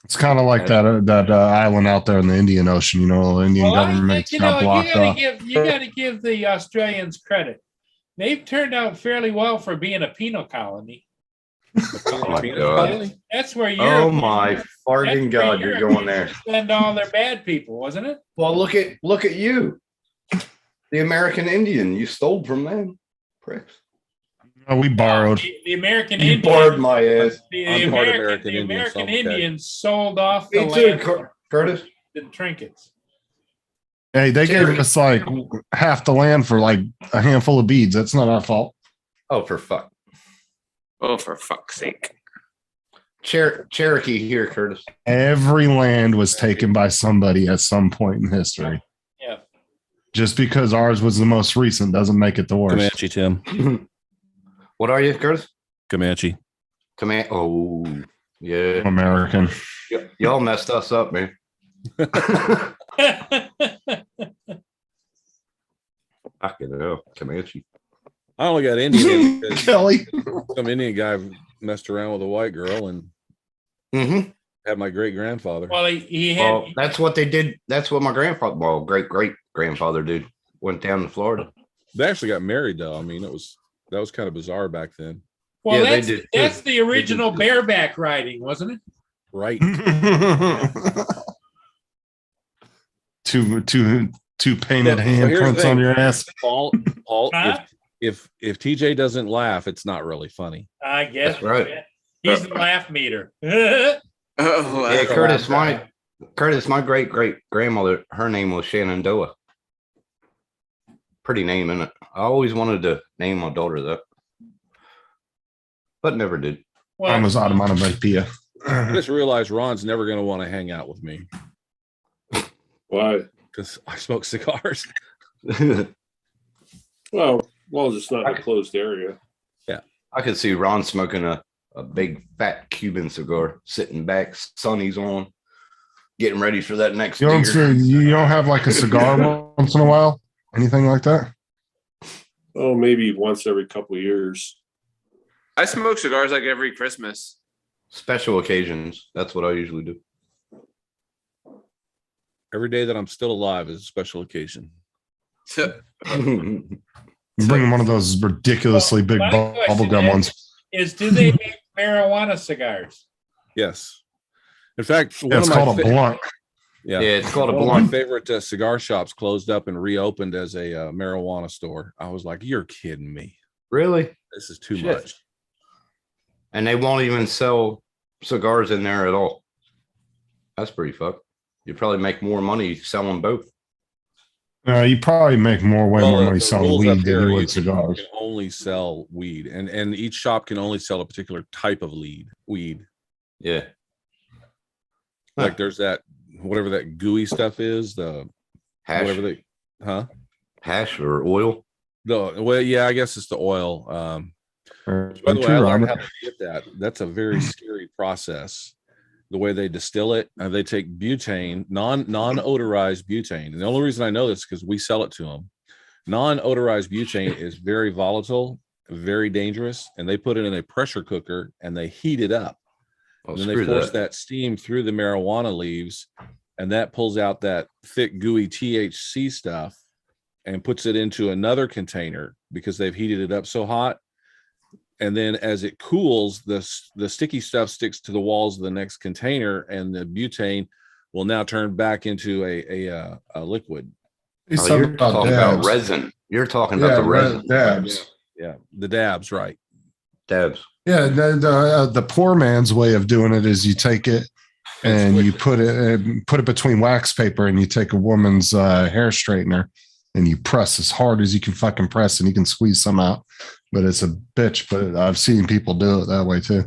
It's kind of like that island out there in the Indian Ocean. You know, the Indian Well, government you got blocked off. gotta give the Australians credit. They've turned out fairly well for being a penal colony. Oh my god. That's where you're. Oh my farting god, you're going there. Send all their bad people, wasn't it? Well, look at you. The American Indian. You stole from them. Pricks. We borrowed. The American You Indians. borrowed my ass. I'm part American The Indian, so American I'm okay. Indians sold off the Me too, land Curtis. and trinkets. Hey, they gave us like half the land for like a handful of beads. That's not our fault. Oh, for fuck. Oh, for fuck's sake. Cherokee here, Curtis. Every land was taken by somebody at some point in history. Yeah. Just because ours was the most recent doesn't make it the worst. Comanche, Tim. What are you, Curtis? Comanche. Command. Oh, yeah. American. Y'all messed us up, man. Fucking hell, Comanche. I only got Indian because Kelly. some Indian guy messed around with a white girl and Mm-hmm. had my great grandfather. Well, he had. Well, that's what they did. That's what my grandfather, well, great grandfather did. Went down to Florida. They actually got married though. I mean, that was kind of bizarre back then. Well, yeah, they that's, did too. that's the original too. bareback riding, wasn't it? Right. two painted Well, here's the handprints thing. on your ass. Paul, Huh? if TJ doesn't laugh, it's not really funny. I guess. That's right. He's the laugh meter. Oh, Yeah, wow. Curtis, my great grandmother, her name was Shenandoah. Pretty name, isn't it? I always wanted to name my daughter that, but never did. Well, Mine was Onomatopoeia. I just realized Ron's never going to want to hang out with me Why? because I smoke cigars. Well, it's not a closed area. I could see Ron smoking a big fat Cuban cigar, sitting back, sunnies on, getting ready for that next You don't, deer. you don't have like a cigar once in a while? Anything like that? Oh, maybe once every couple of years. I smoke cigars like every Christmas. Special occasions. That's what I usually do. Every day that I'm still alive is a special occasion. You bring one of those ridiculously big My question bubble gum is- ones. Do they make marijuana cigars? Yes. In fact, Yeah, it's called a blunt. Yeah. Yeah, it's called a One of my blunt. favorite cigar shops closed up and reopened as a marijuana store. I was like, you're kidding me. Really? This is too Shit. much. And they won't even sell cigars in there at all. That's pretty fucked. You probably make more money selling both. You probably make way more money the selling rules up weed than here, you you would cigars. can only sell weed, and each shop can only sell a particular type of weed. Yeah. Like there's that whatever that gooey stuff is, the Hash, whatever they, huh? hash or oil. Well, yeah, I guess it's the oil. By the way, I learned how to get that. That's a very scary process. The way they distill it, they take butane, non-odorized butane. And the only reason I know this is because we sell it to them. Non-odorized butane is very volatile, very dangerous, and they put it in a pressure cooker and they heat it up. Oh, And then they screw force that. that steam through the marijuana leaves, and that pulls out that thick, gooey THC stuff and puts it into another container because they've heated it up so hot. And then as it cools, the sticky stuff sticks to the walls of the next container, and the butane will now turn back into a liquid. Oh, you're talking about resin. You're talking about the resin. Dabs. Yeah, the dabs, right? Dabs. Yeah, the poor man's way of doing it is you take it and you put it between wax paper, and you take a woman's hair straightener and you press as hard as you can fucking press, and you can squeeze some out. But it's a bitch. But I've seen people do it that way too.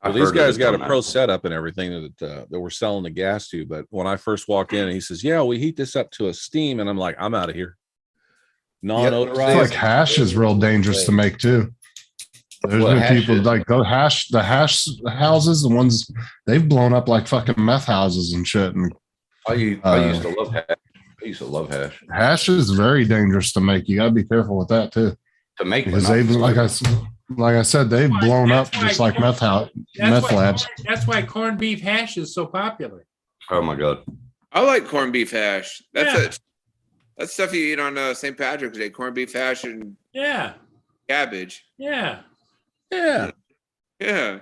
Well, these guys got a pro setup and everything that we're selling the gas to. But when I first walked in, he says, "Yeah, we heat this up to a steam," and I'm like, "I'm out of here." Non-odorized. I feel like hash is real dangerous to make too. There's What, been hash people is? like the hash houses, the ones they've blown up like fucking meth houses and shit. And I used to love hash. I used to love hash. hash is very dangerous to make. You gotta be careful with that too, To make because but not they've, smoke. like I said, they've blown up That's why just like meth labs. That's why corned beef hash is so popular. Oh my god. I like corned beef hash. That's Yeah. it. That's stuff you eat on St. Patrick's Day. Corned beef hash and Yeah, cabbage. yeah. Yeah. Yeah.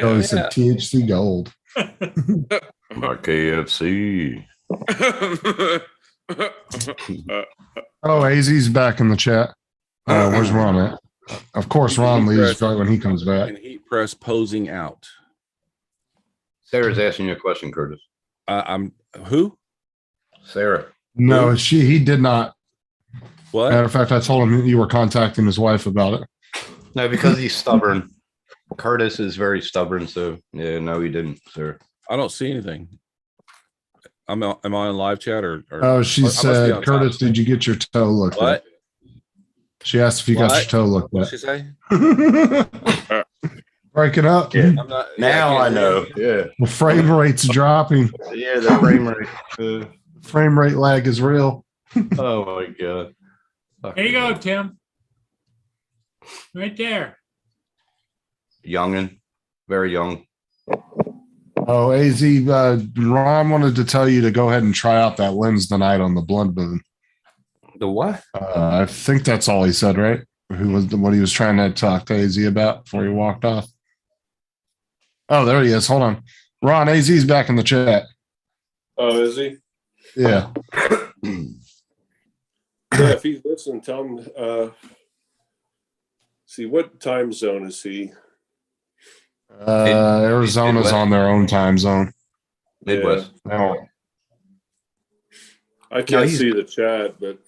Oh, he said THC gold. My KFC. Oh, AZ's back in the chat. Where's Ron at? Of course, Ron leaves right when he comes back. And heat press posing out. Sarah's asking you a question, Curtis. I'm who? Sarah. No, he did not. What? Matter of fact, I told him you were contacting his wife about it. No, because he's stubborn. Curtis is very stubborn, so yeah, no, he didn't, sir. I don't see anything. Am I on live chat or Oh, she I must be on said, top. Curtis, did you get your toe looked What? at? She asked if you got your What? toe looked What at. did she say? Breaking up. Yeah. I'm not. Now I can't know. hear. Yeah. The frame rate's dropping. Yeah, the frame rate. Frame rate lag is real. Oh my god. There you go, Tim. Right there. Youngin. Very young. Oh, AZ, Ron wanted to tell you to go ahead and try out that lens tonight on the Blood Moon. The what? I think that's all he said, right? What he was trying to talk to AZ about before he walked off. Oh, there he is. Hold on. Ron, AZ's back in the chat. Oh, is he? Yeah. Yeah, if he's listening, tell him. See, what time zone is he? Arizona's Midwest. on their own time zone. Midwest. No. I can't he's- see the chat, but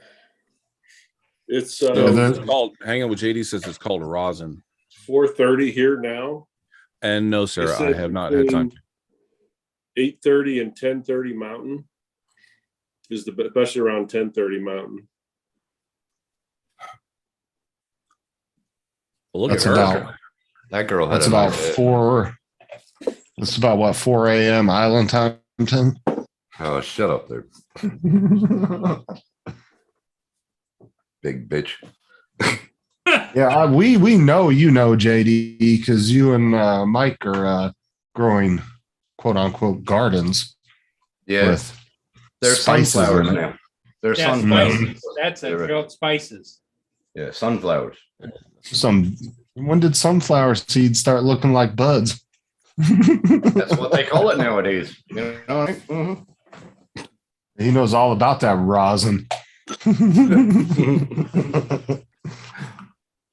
it's Yeah, It's that- called. Hanging with JD says it's called a rosin. 4:30 here now. And no, sir, It I said have not had time. between 8:30 and 10:30 Mountain is especially around 10:30 Mountain. Well, look That's at her. about That girl had that's a about nice- 4. That's about what 4 a.m. Island time. Tim? Oh, shut up there, big bitch. Yeah, we know you know JD because you and Mike are growing quote unquote gardens Yeah, with they're spices sunflowers in it. now. They're Yeah, sunflowers. spices. That's it. They're- Grilled spices. Yeah, sunflowers. When did sunflower seeds start looking like buds? That's what they call it nowadays. You know what I mean? Mhm. He knows all about that rosin.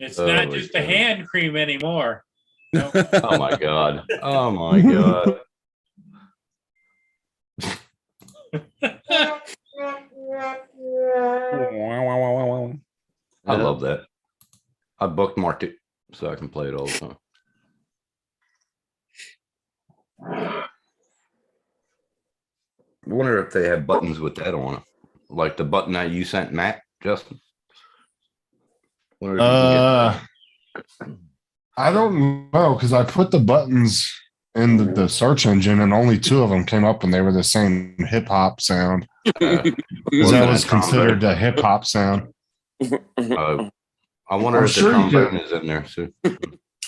It's Oh, not my just a God. hand cream anymore. Oh my god. Oh my god. I love that. I bookmarked it so I can play it all the time. I wonder if they have buttons with that on it, like the button that you sent Matt, Justin. Wonder if you can get- I don't know because I put the buttons in the search engine and only two of them came up and they were the same hip hop sound. Wasn't That was a trombone. considered a hip hop sound. I wonder I'm if sure the you trombone is in there. So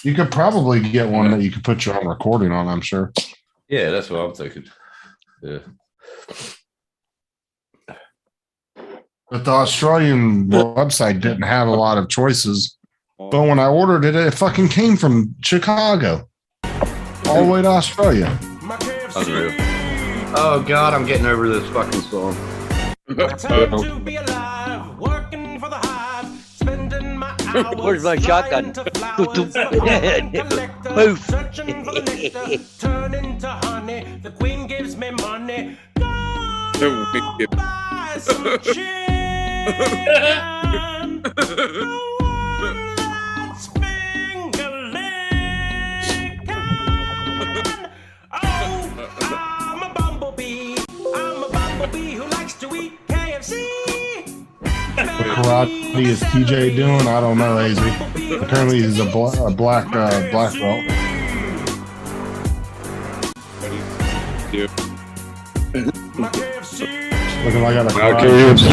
You could probably get one that you could put your own recording on, I'm sure. yeah, that's what I'm thinking. Yeah. But the Australian website didn't have a lot of choices. But when I ordered it, it fucking came from Chicago all the way to Australia. Unreal. Oh god, I'm getting over this fucking song. To be alive, working for the hive, spending my hours Where's my shotgun? flying to flowers, I'm a pollen collector, Poof. searching for the nectar, turn into honey. The queen gives me money. Go buy some chicken. Let's finger licking. Oh, I'm a bumblebee. I'm a bumblebee who likes to eat KFC. Karate is TJ doing? I don't know, AZ. Apparently he's a black belt. My KFC. Looking like a KFC.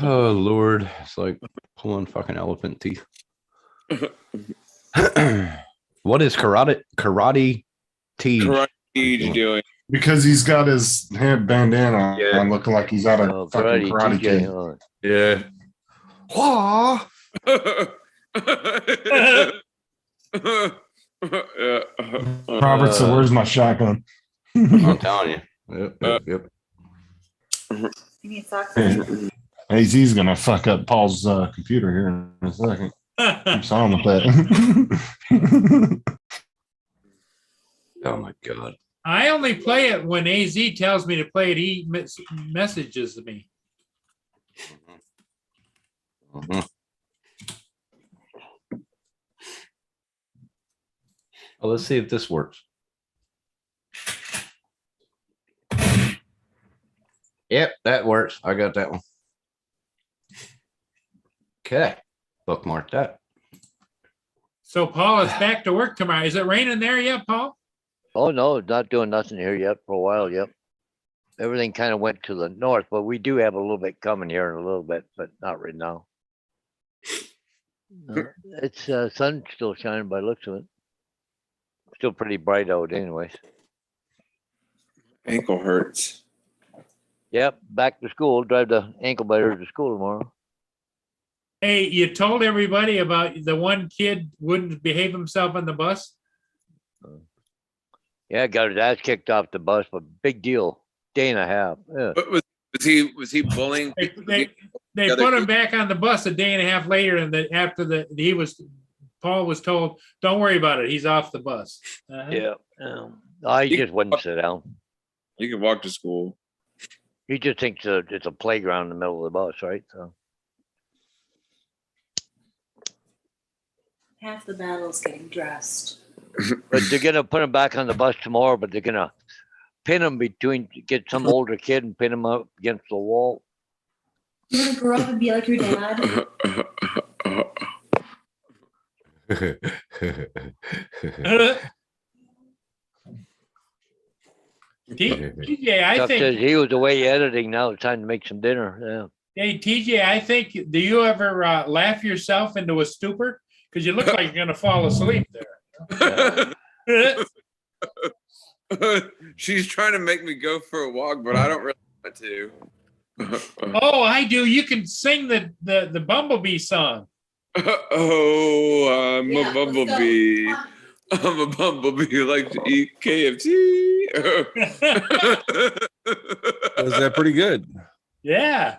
Oh Lord, it's like pulling fucking elephant teeth. What is karate teeth? Karate you doing? Because he's got his hand bandana Yeah. on, looking like he's out of Oh, fucking Karate TJ, Kid. huh? Yeah. Wah! Robert said, "Where's my shotgun?" I'm telling you. Yep. You need socks. AZ's gonna fuck up Paul's computer here in a second. Keeps on with that. Oh my god. I only play it when AZ tells me to play it. He messages me. Mhm. Well, let's see if this works. Yep, that works. I got that one. Okay, bookmark that. So Paul is back to work tomorrow. Is it raining there yet, Paul? Oh, no, not doing nothing here yet for a while, yep. Everything kind of went to the north, but we do have a little bit coming here in a little bit, but not right now. It's sun still shining by the looks of it. Still pretty bright out anyways. Ankle hurts. Yep, back to school, drive the ankle biters to school tomorrow. Hey, you told everybody about the one kid wouldn't behave himself on the bus? Yeah, got his ass kicked off the bus, but big deal, day and a half. Yeah. What was he bullying? They put him back on the bus a day and a half later, and then after Paul was told, "Don't worry about it. He's off the bus." Yeah, I just wouldn't sit down. You can walk to school. He just thinks it's a playground in the middle of the bus, right? So Half the battle is getting dressed. but they're gonna put him back on the bus tomorrow, but they're gonna pin him get some older kid and pin him up against the wall. You're gonna grow up and be like your dad. TJ, I Chuck says think, he was away editing. Now it's time to make some dinner. hey, TJ, I think, do you ever laugh yourself into a stupor? Because you look like you're gonna fall asleep there. She's trying to make me go for a walk, but I don't really want to. Oh, I do. You can sing the Bumblebee song. Oh, I'm Yeah, a let's go. bumblebee. Come on. I'm a bumblebee who like to eat KFC. Was that pretty good? Yeah.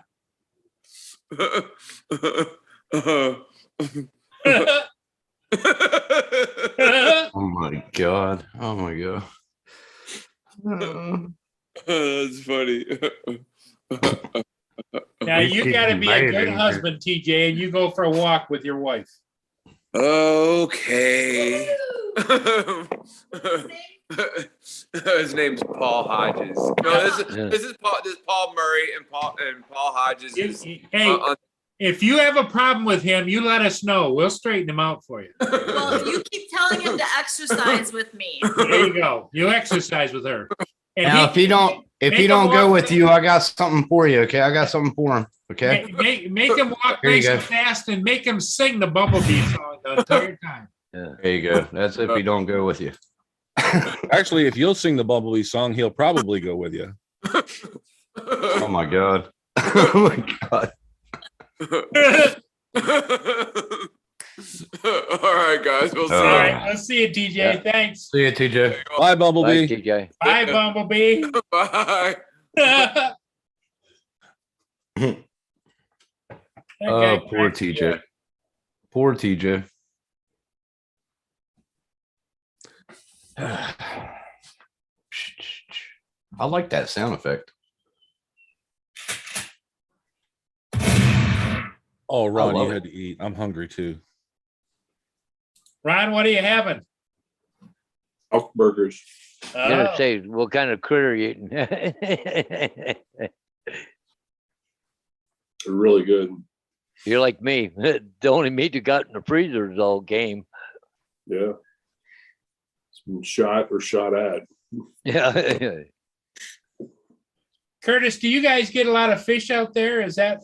Oh my god. Oh my god. That's funny. Now you got to be a good husband, TJ, and you go for a walk with your wife. Okay. His name's Paul Hodges. No, this is Paul Murray and Paul Hodges. Hey, if you have a problem with him, you let us know. We'll straighten him out for you. Well, you keep telling him to exercise with me. There you go. You exercise with her. And Now, if he don't go with you, I got something for you. Okay, I got something for him. Okay. Make him walk Here you nice go. and fast, and make him sing the Bumblebee song the entire time. There you go. That's if he don't go with you. Actually, if you'll sing the Bumblebee song, he'll probably go with you. Oh my god. Oh my god. All right, guys. We'll see. All right, I'll see you, TJ. Yeah. Thanks. See you, TJ. Bye, Bumblebee. Bye, TJ. Bye, Bumblebee. Bye. Oh, poor TJ. Poor TJ. I like that sound effect. Oh, Ron, love you it. had to eat. I'm hungry too. Ron, what are you having? Elk burgers. I'm gonna Oh, say, what kind of critter are you eating? They're really good. You're like me. The only meat you got in the freezer is all game. Yeah. It's been shot or shot at. Yeah. Curtis, do you guys get a lot of fish out there? Is that?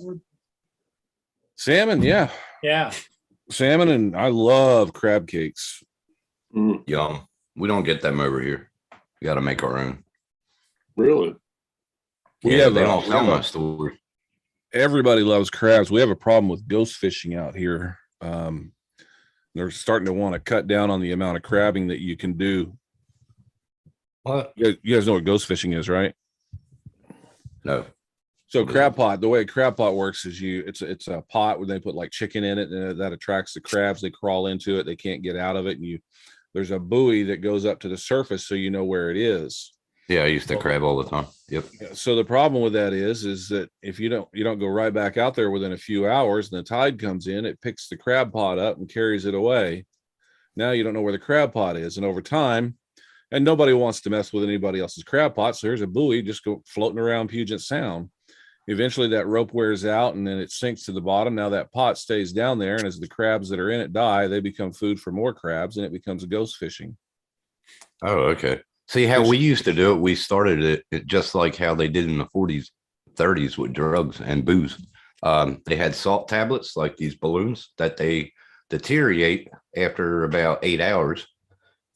Salmon, yeah. Yeah. Salmon, and I love crab cakes. Mm, Yum. We don't get them over here. We got to make our own. really? We Yeah, have they a- don't we sell have a- much stores. Everybody loves crabs. We have a problem with ghost fishing out here. They're starting to want to cut down on the amount of crabbing that you can do. What? You guys know what ghost fishing is, right? No. So crab pot, the way a crab pot works is it's a pot where they put like chicken in it, and that attracts the crabs. They crawl into it, they can't get out of it, and there's a buoy that goes up to the surface so you know where it is. Yeah, I used to crab all the time. Yep. So the problem with that is that if you don't go right back out there within a few hours, and the tide comes in, it picks the crab pot up and carries it away. Now you don't know where the crab pot is, and over time, and nobody wants to mess with anybody else's crab pot. So here's a buoy just go floating around Puget Sound. Eventually that rope wears out and then it sinks to the bottom. Now that pot stays down there, and as the crabs that are in it die, they become food for more crabs, and it becomes ghost fishing. Oh, okay. See how we used to do it. We started it just like how they did in the 40s, 30s with drugs and booze. They had salt tablets like these balloons that they deteriorate after about 8 hours,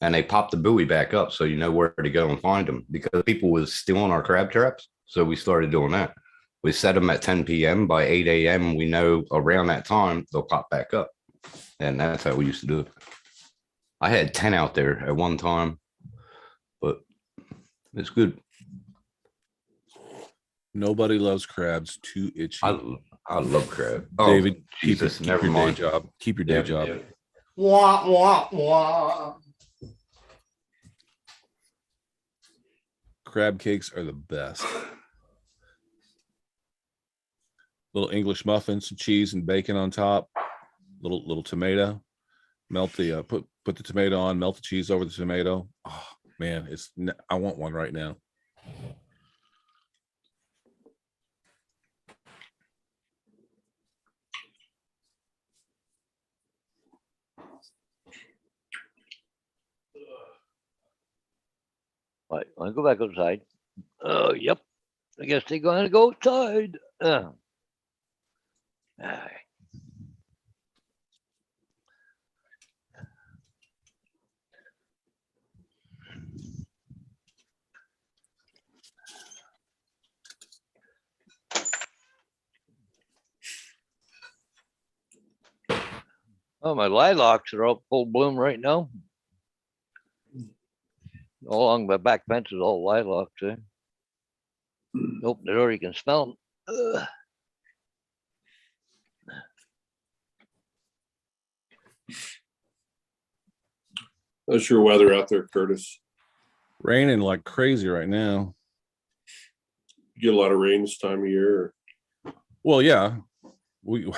and they pop the buoy back up so you know where to go and find them, because people was stealing our crab traps. So we started doing that. We set them at 10 p.m. By 8 a.m. we know around that time they'll pop back up, and that's how we used to do it. I had 10 out there at one time, but it's good. Nobody loves crabs too itchy. I love crab. Oh, David, Jesus, keep never your mind. day job. Keep your day Yeah, job. yeah. Wah, wah, wah. Crab cakes are the best. Little English muffins, some cheese and bacon on top. Little tomato. Melt the put the tomato on. Melt the cheese over the tomato. Oh man, I want one right now. Right, I'll go back outside. Oh, yep. I guess they're gonna go outside. Aye. Oh, my lilacs are up full bloom right now. All along my back fence is all lilacs, eh? Open the door, you can smell them. How's your weather out there, Curtis? Raining like crazy right now. You get a lot of rain this time of year? Well, yeah, we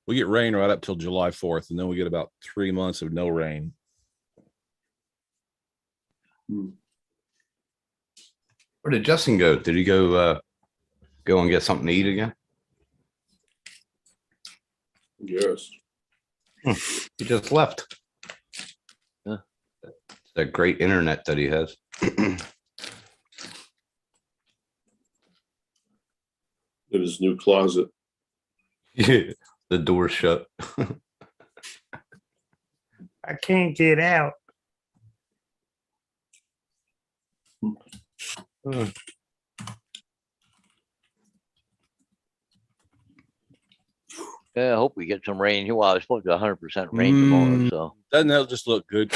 we get rain right up till July 4th, and then we get about 3 months of no rain. Where did Justin go? Did he go and get something to eat again? Yes. He just left. Huh. That great internet that he has. In his new closet. Yeah, the door shut. I can't get out. Yeah, I hope we get some rain. Well, it's supposed to be 100% rain tomorrow, so. Doesn't that just look good?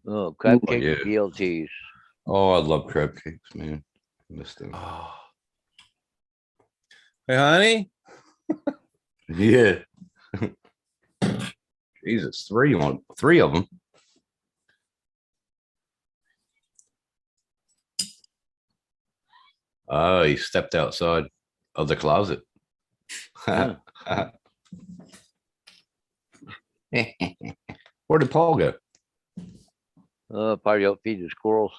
Oh, crab Oh, cake yeah. BLTs. Oh, I love crab cakes, man. I miss them. Hey, honey. Yeah. Jesus, three of them. Oh, he stepped outside of the closet. Yeah. Where did Paul go? Probably out feed the squirrels.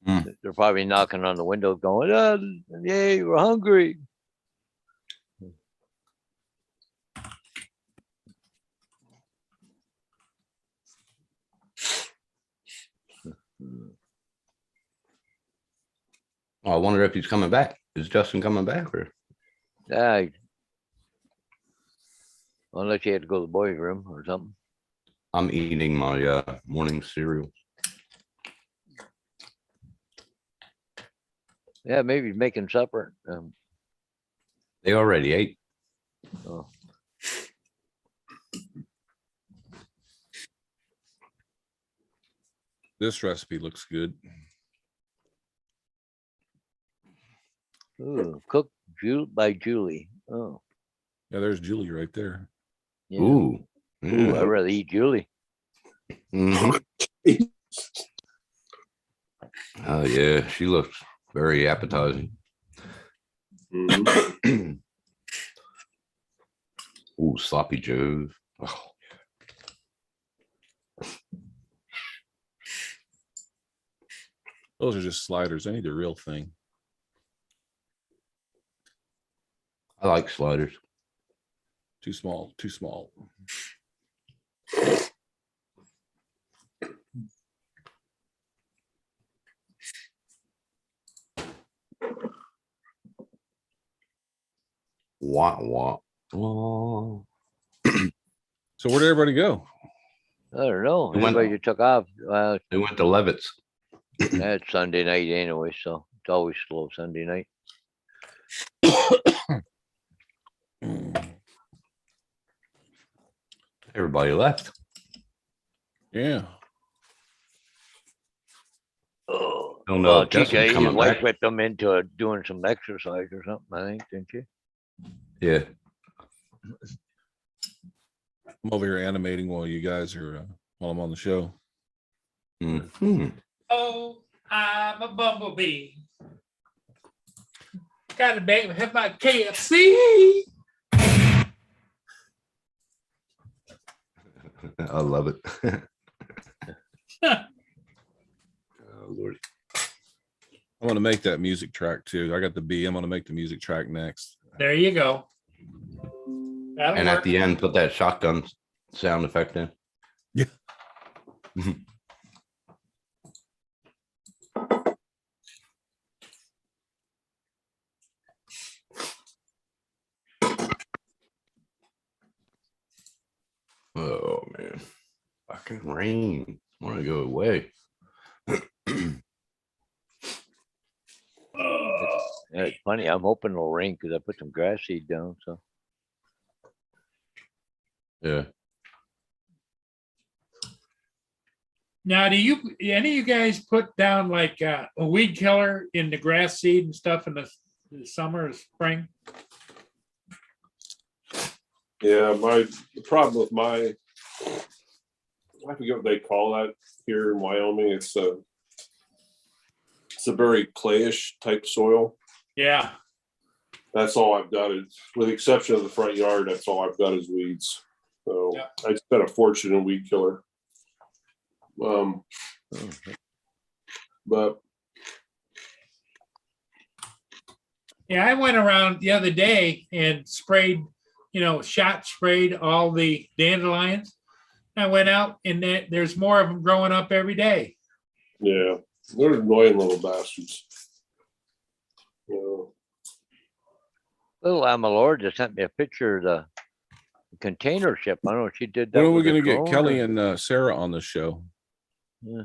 Hmm. They're probably knocking on the window going, oh, yay, we're hungry. Oh, I wonder if he's coming back. Is Justin coming back or? Yeah. Unless you had to go to the boys' room or something. I'm eating my morning cereal. Yeah, maybe he's making supper. They already ate. Oh. This recipe looks good. Ooh, cooked by Julie. Oh, Yeah, there's Julie right there. yeah. Ooh. Ooh, Yeah. I'd rather eat Julie. Mhm. Oh yeah, she looks very appetizing. Mhm. Ooh, sloppy joes. Oh, Those are just sliders. I need the real thing. I like sliders. Too small, too small. Wah wah. Wah. So where'd everybody go? I don't know. We went- Everybody just took off. They went to Levitt's. That's Sunday night anyway, so it's always slow Sunday night. Everybody left. Yeah. Oh, Don't know well, if Justin's TJ, your coming wife back. whipped them into doing some exercise or something, I think, didn't you? Yeah. I'm over here animating while you guys are while I'm on the show. Mhm. Oh, I'm a bumblebee. Gotta have my KFC. I love it. Oh Lord. I'm gonna make that music track too. I got the B. I'm gonna make the music track next. There you go. That'll And work. at the end, put that shotgun sound effect in. Yeah. man. Fucking rain. I want to go away. Yeah, it's funny. I'm hoping it'll rain because I put some grass seed down. So Yeah. Now, do any of you guys put down like a weed killer in the grass seed and stuff in the summer or spring? Yeah, the problem with I forget what they call that here in Wyoming. It's a very clayish type soil. Yeah. That's all I've got is, with the exception of the front yard, that's all I've got is weeds. So Yeah. I spent a fortune in weed killer. But Yeah, I went around the other day and sprayed, sprayed all the dandelions. I went out and there's more of them growing up every day. yeah, they're annoying little bastards. little Amalord just sent me a picture of the container ship. I don't know if she did that. When are we with her going to get drone Kelly or- and Sarah on the show? Yeah.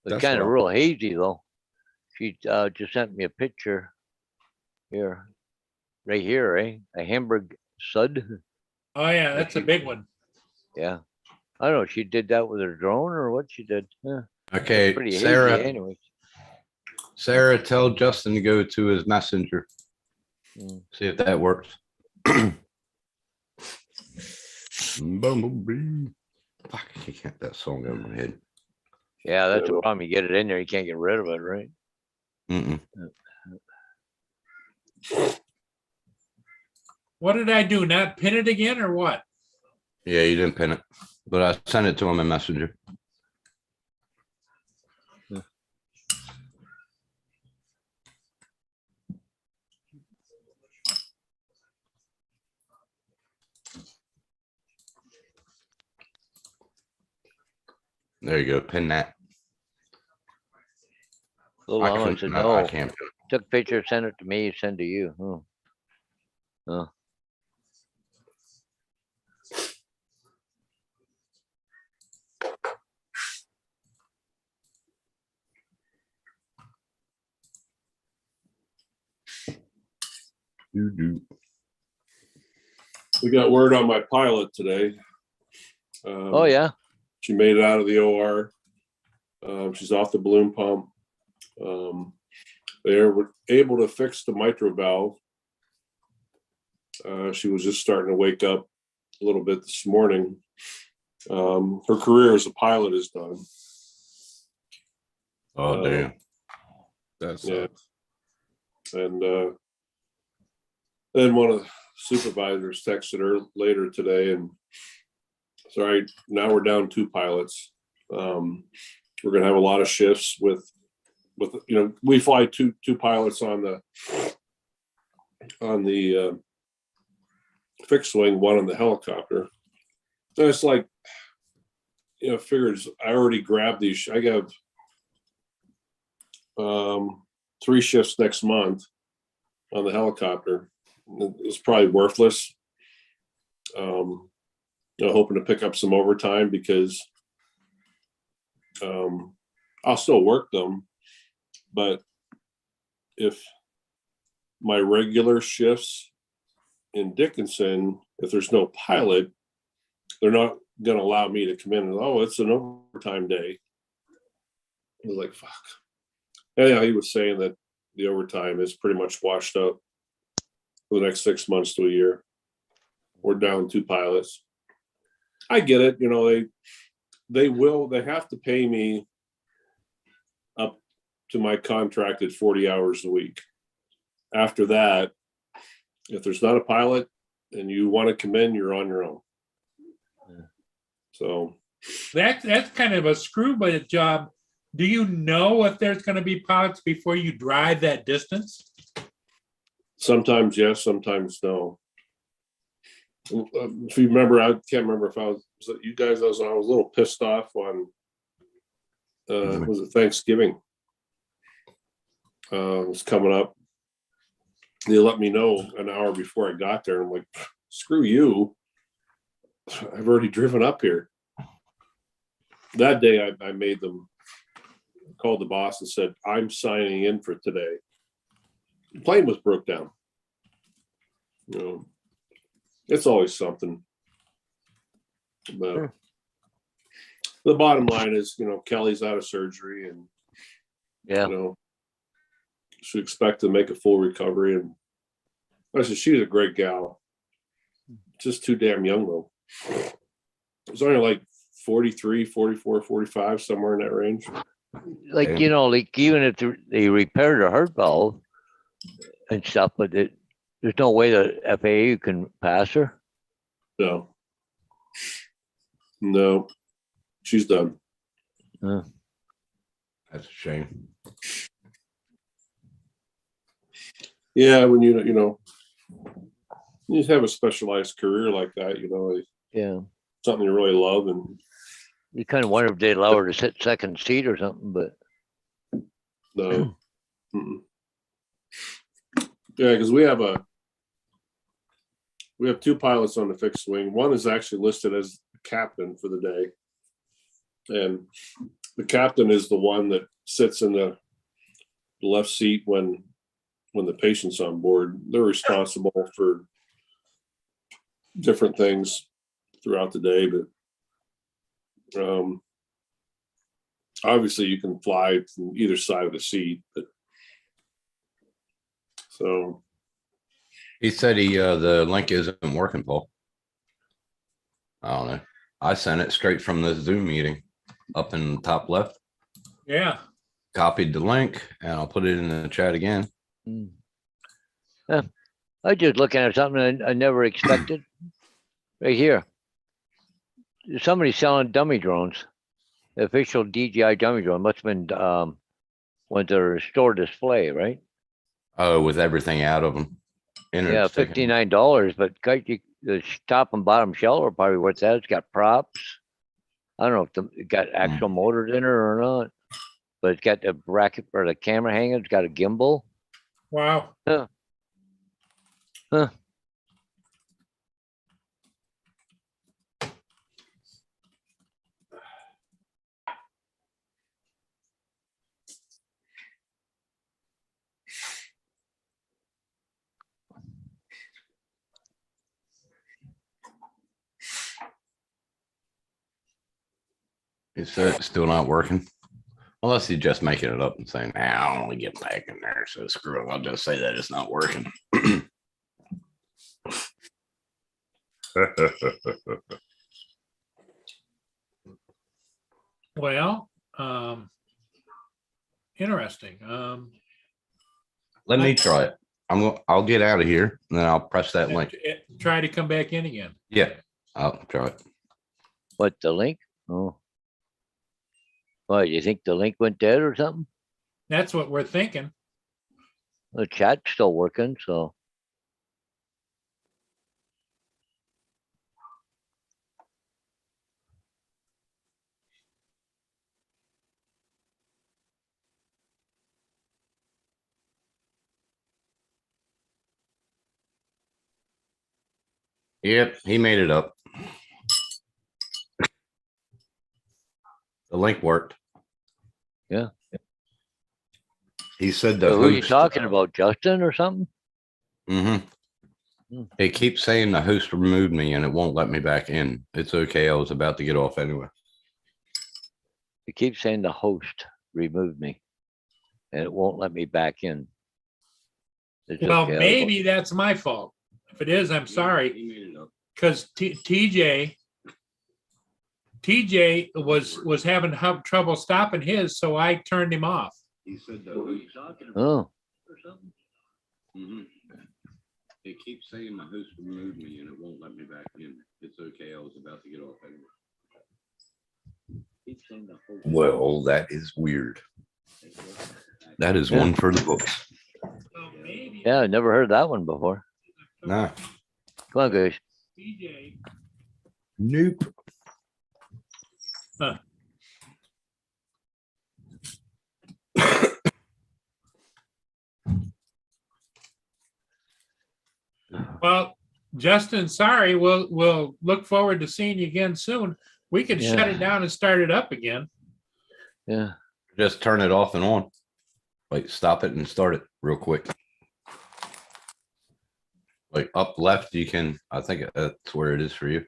That's It's kind of what I- real hazy though. She just sent me a picture here, right here, eh? A Hamburg Sud. Oh, yeah, that's a big one. Yeah. I don't know if she did that with her drone or what she did. Yeah. Okay, Pretty hazy Sarah. anyway. Sarah, tell Justin to go to his messenger. See if that works. Bumblebee. Fuck, I can't get that song out of my head. Yeah, that's the problem. You get it in there, you can't get rid of it, right? Mm-mm. What did I do? Not pin it again or what? Yeah, you didn't pin it, but I sent it to him in messenger. There you go. Pin that. Little I Ellen couldn't- said, no, I no, can't pin took picture, send it to me, send to you. Oh. it. We got word on my pilot today. Oh, yeah. She made it out of the OR. She's off the balloon pump. They were able to fix the mitral valve. She was just starting to wake up a little bit this morning. Her career as a pilot is done. Oh, damn. That's Yeah. And then one of the supervisors texted her later today and sorry, now we're down 2 pilots. We're gonna have a lot of shifts with we fly two pilots on the fixed wing, one on the helicopter. And it's like, figures I already grabbed these. I got 3 shifts next month on the helicopter. It's probably worthless. Hoping to pick up some overtime because I'll still work them, but if my regular shifts in Dickinson, if there's no pilot, they're not going to allow me to come in and, oh, it's an overtime day. I was like, fuck. Anyhow, he was saying that the overtime is pretty much washed up for the next 6 months to a year. We're down 2 pilots. I get it. They have to pay me up to my contracted 40 hours a week. After that, if there's not a pilot and you want to come in, you're on your own. So That's kind of a screw job. Do you know if there's going to be pilots before you drive that distance? sometimes yes, sometimes no. If you remember, I can't remember if was it you guys, I was a little pissed off on was it Thanksgiving? It was coming up. They let me know an hour before I got there. I'm like, screw you. I've already driven up here. That day I made them, called the boss and said, I'm signing in for today. The plane was broke down. You know, it's always something. But Sure. the bottom line is, you know, Kelly's out of surgery and, Yeah. you know, should expect to make a full recovery. And I said, she's a great gal. Just too damn young though. It's only like 43, 44, 45, somewhere in that range. Like, Yeah. you know, like even if they repaired her heart valve and stuff, but there's no way the FAA can pass her. No. No. She's done. That's a shame. Yeah, when you know, you just have a specialized career like that, you know, Yeah. something you really love, and You kind of wonder if they'd allow her to sit second seat or something, but no. Mm-mm. Yeah, because we have two pilots on the fixed wing. One is actually listed as captain for the day, and the captain is the one that sits in the left seat when the patient's on board. They're responsible for different things throughout the day, but obviously you can fly from either side of the seat, but so He said the link isn't working, Paul. I don't know. I sent it straight from the Zoom meeting up in the top left. Yeah. Copied the link and I'll put it in the chat again. I just looking at something I never expected. Right here. Somebody's selling dummy drones. The official DJI dummy drone must have been went to a store display, right? Oh, with everything out of them. Yeah, $59. But the top and bottom shell are probably worth that. It's got props. I don't know if it got actual motors in it or not, but it's got the bracket or the camera hanger. It's got a gimbal. Wow. Huh. It's still not working. Unless he's just making it up and saying, nah, I don't want to get back in there. So screw it. I'll just say that it's not working. Well, interesting. Let me try it. I'll get out of here and then I'll press that link. Try to come back in again. Yeah, I'll try it. What, the link? Oh. What, you think the link went dead or something? That's what we're thinking. The chat's still working, so. Yep, he made it up. The link worked. Yeah. He said the So who are you host- talking about, Justin or something? Mm-hmm. It keeps saying the host removed me and it won't let me back in. It's okay. I was about to get off anyway. It keeps saying the host removed me and it won't let me back in. It's Well, okay, I'll go- maybe that's my fault. If it is, I'm sorry. Because TJ was having trouble stopping his, so I turned him off. He said Oh, It keeps saying the host removed me and it won't let me back in. It's okay. I was about to get off anyway. Well, that is weird. That is Yeah. one for the books. So maybe yeah, I never heard that one before. Nah. Come on, guys. TJ. Nope. Huh. Well, Justin, sorry, we'll look forward to seeing you again soon. We could shut it Yeah. down and start it up again. Yeah. Just turn it off and on. Like stop it and start it real quick. Like up left, you can, I think that's where it is for you.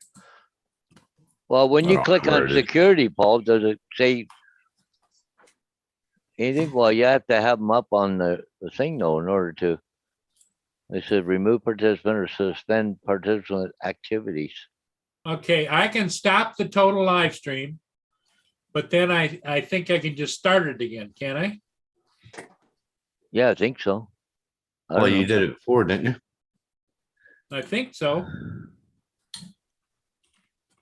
Well, when I you don't click know where on it is. security, Paul, does it say anything? Well, you have to have them up on the thing though, in order to. They said remove participant or suspend participant activities. Okay, I can stop the total live stream, but then I think I can just start it again, can I? Yeah, I think so. I Well, don't you know. did it before, didn't you? I think so.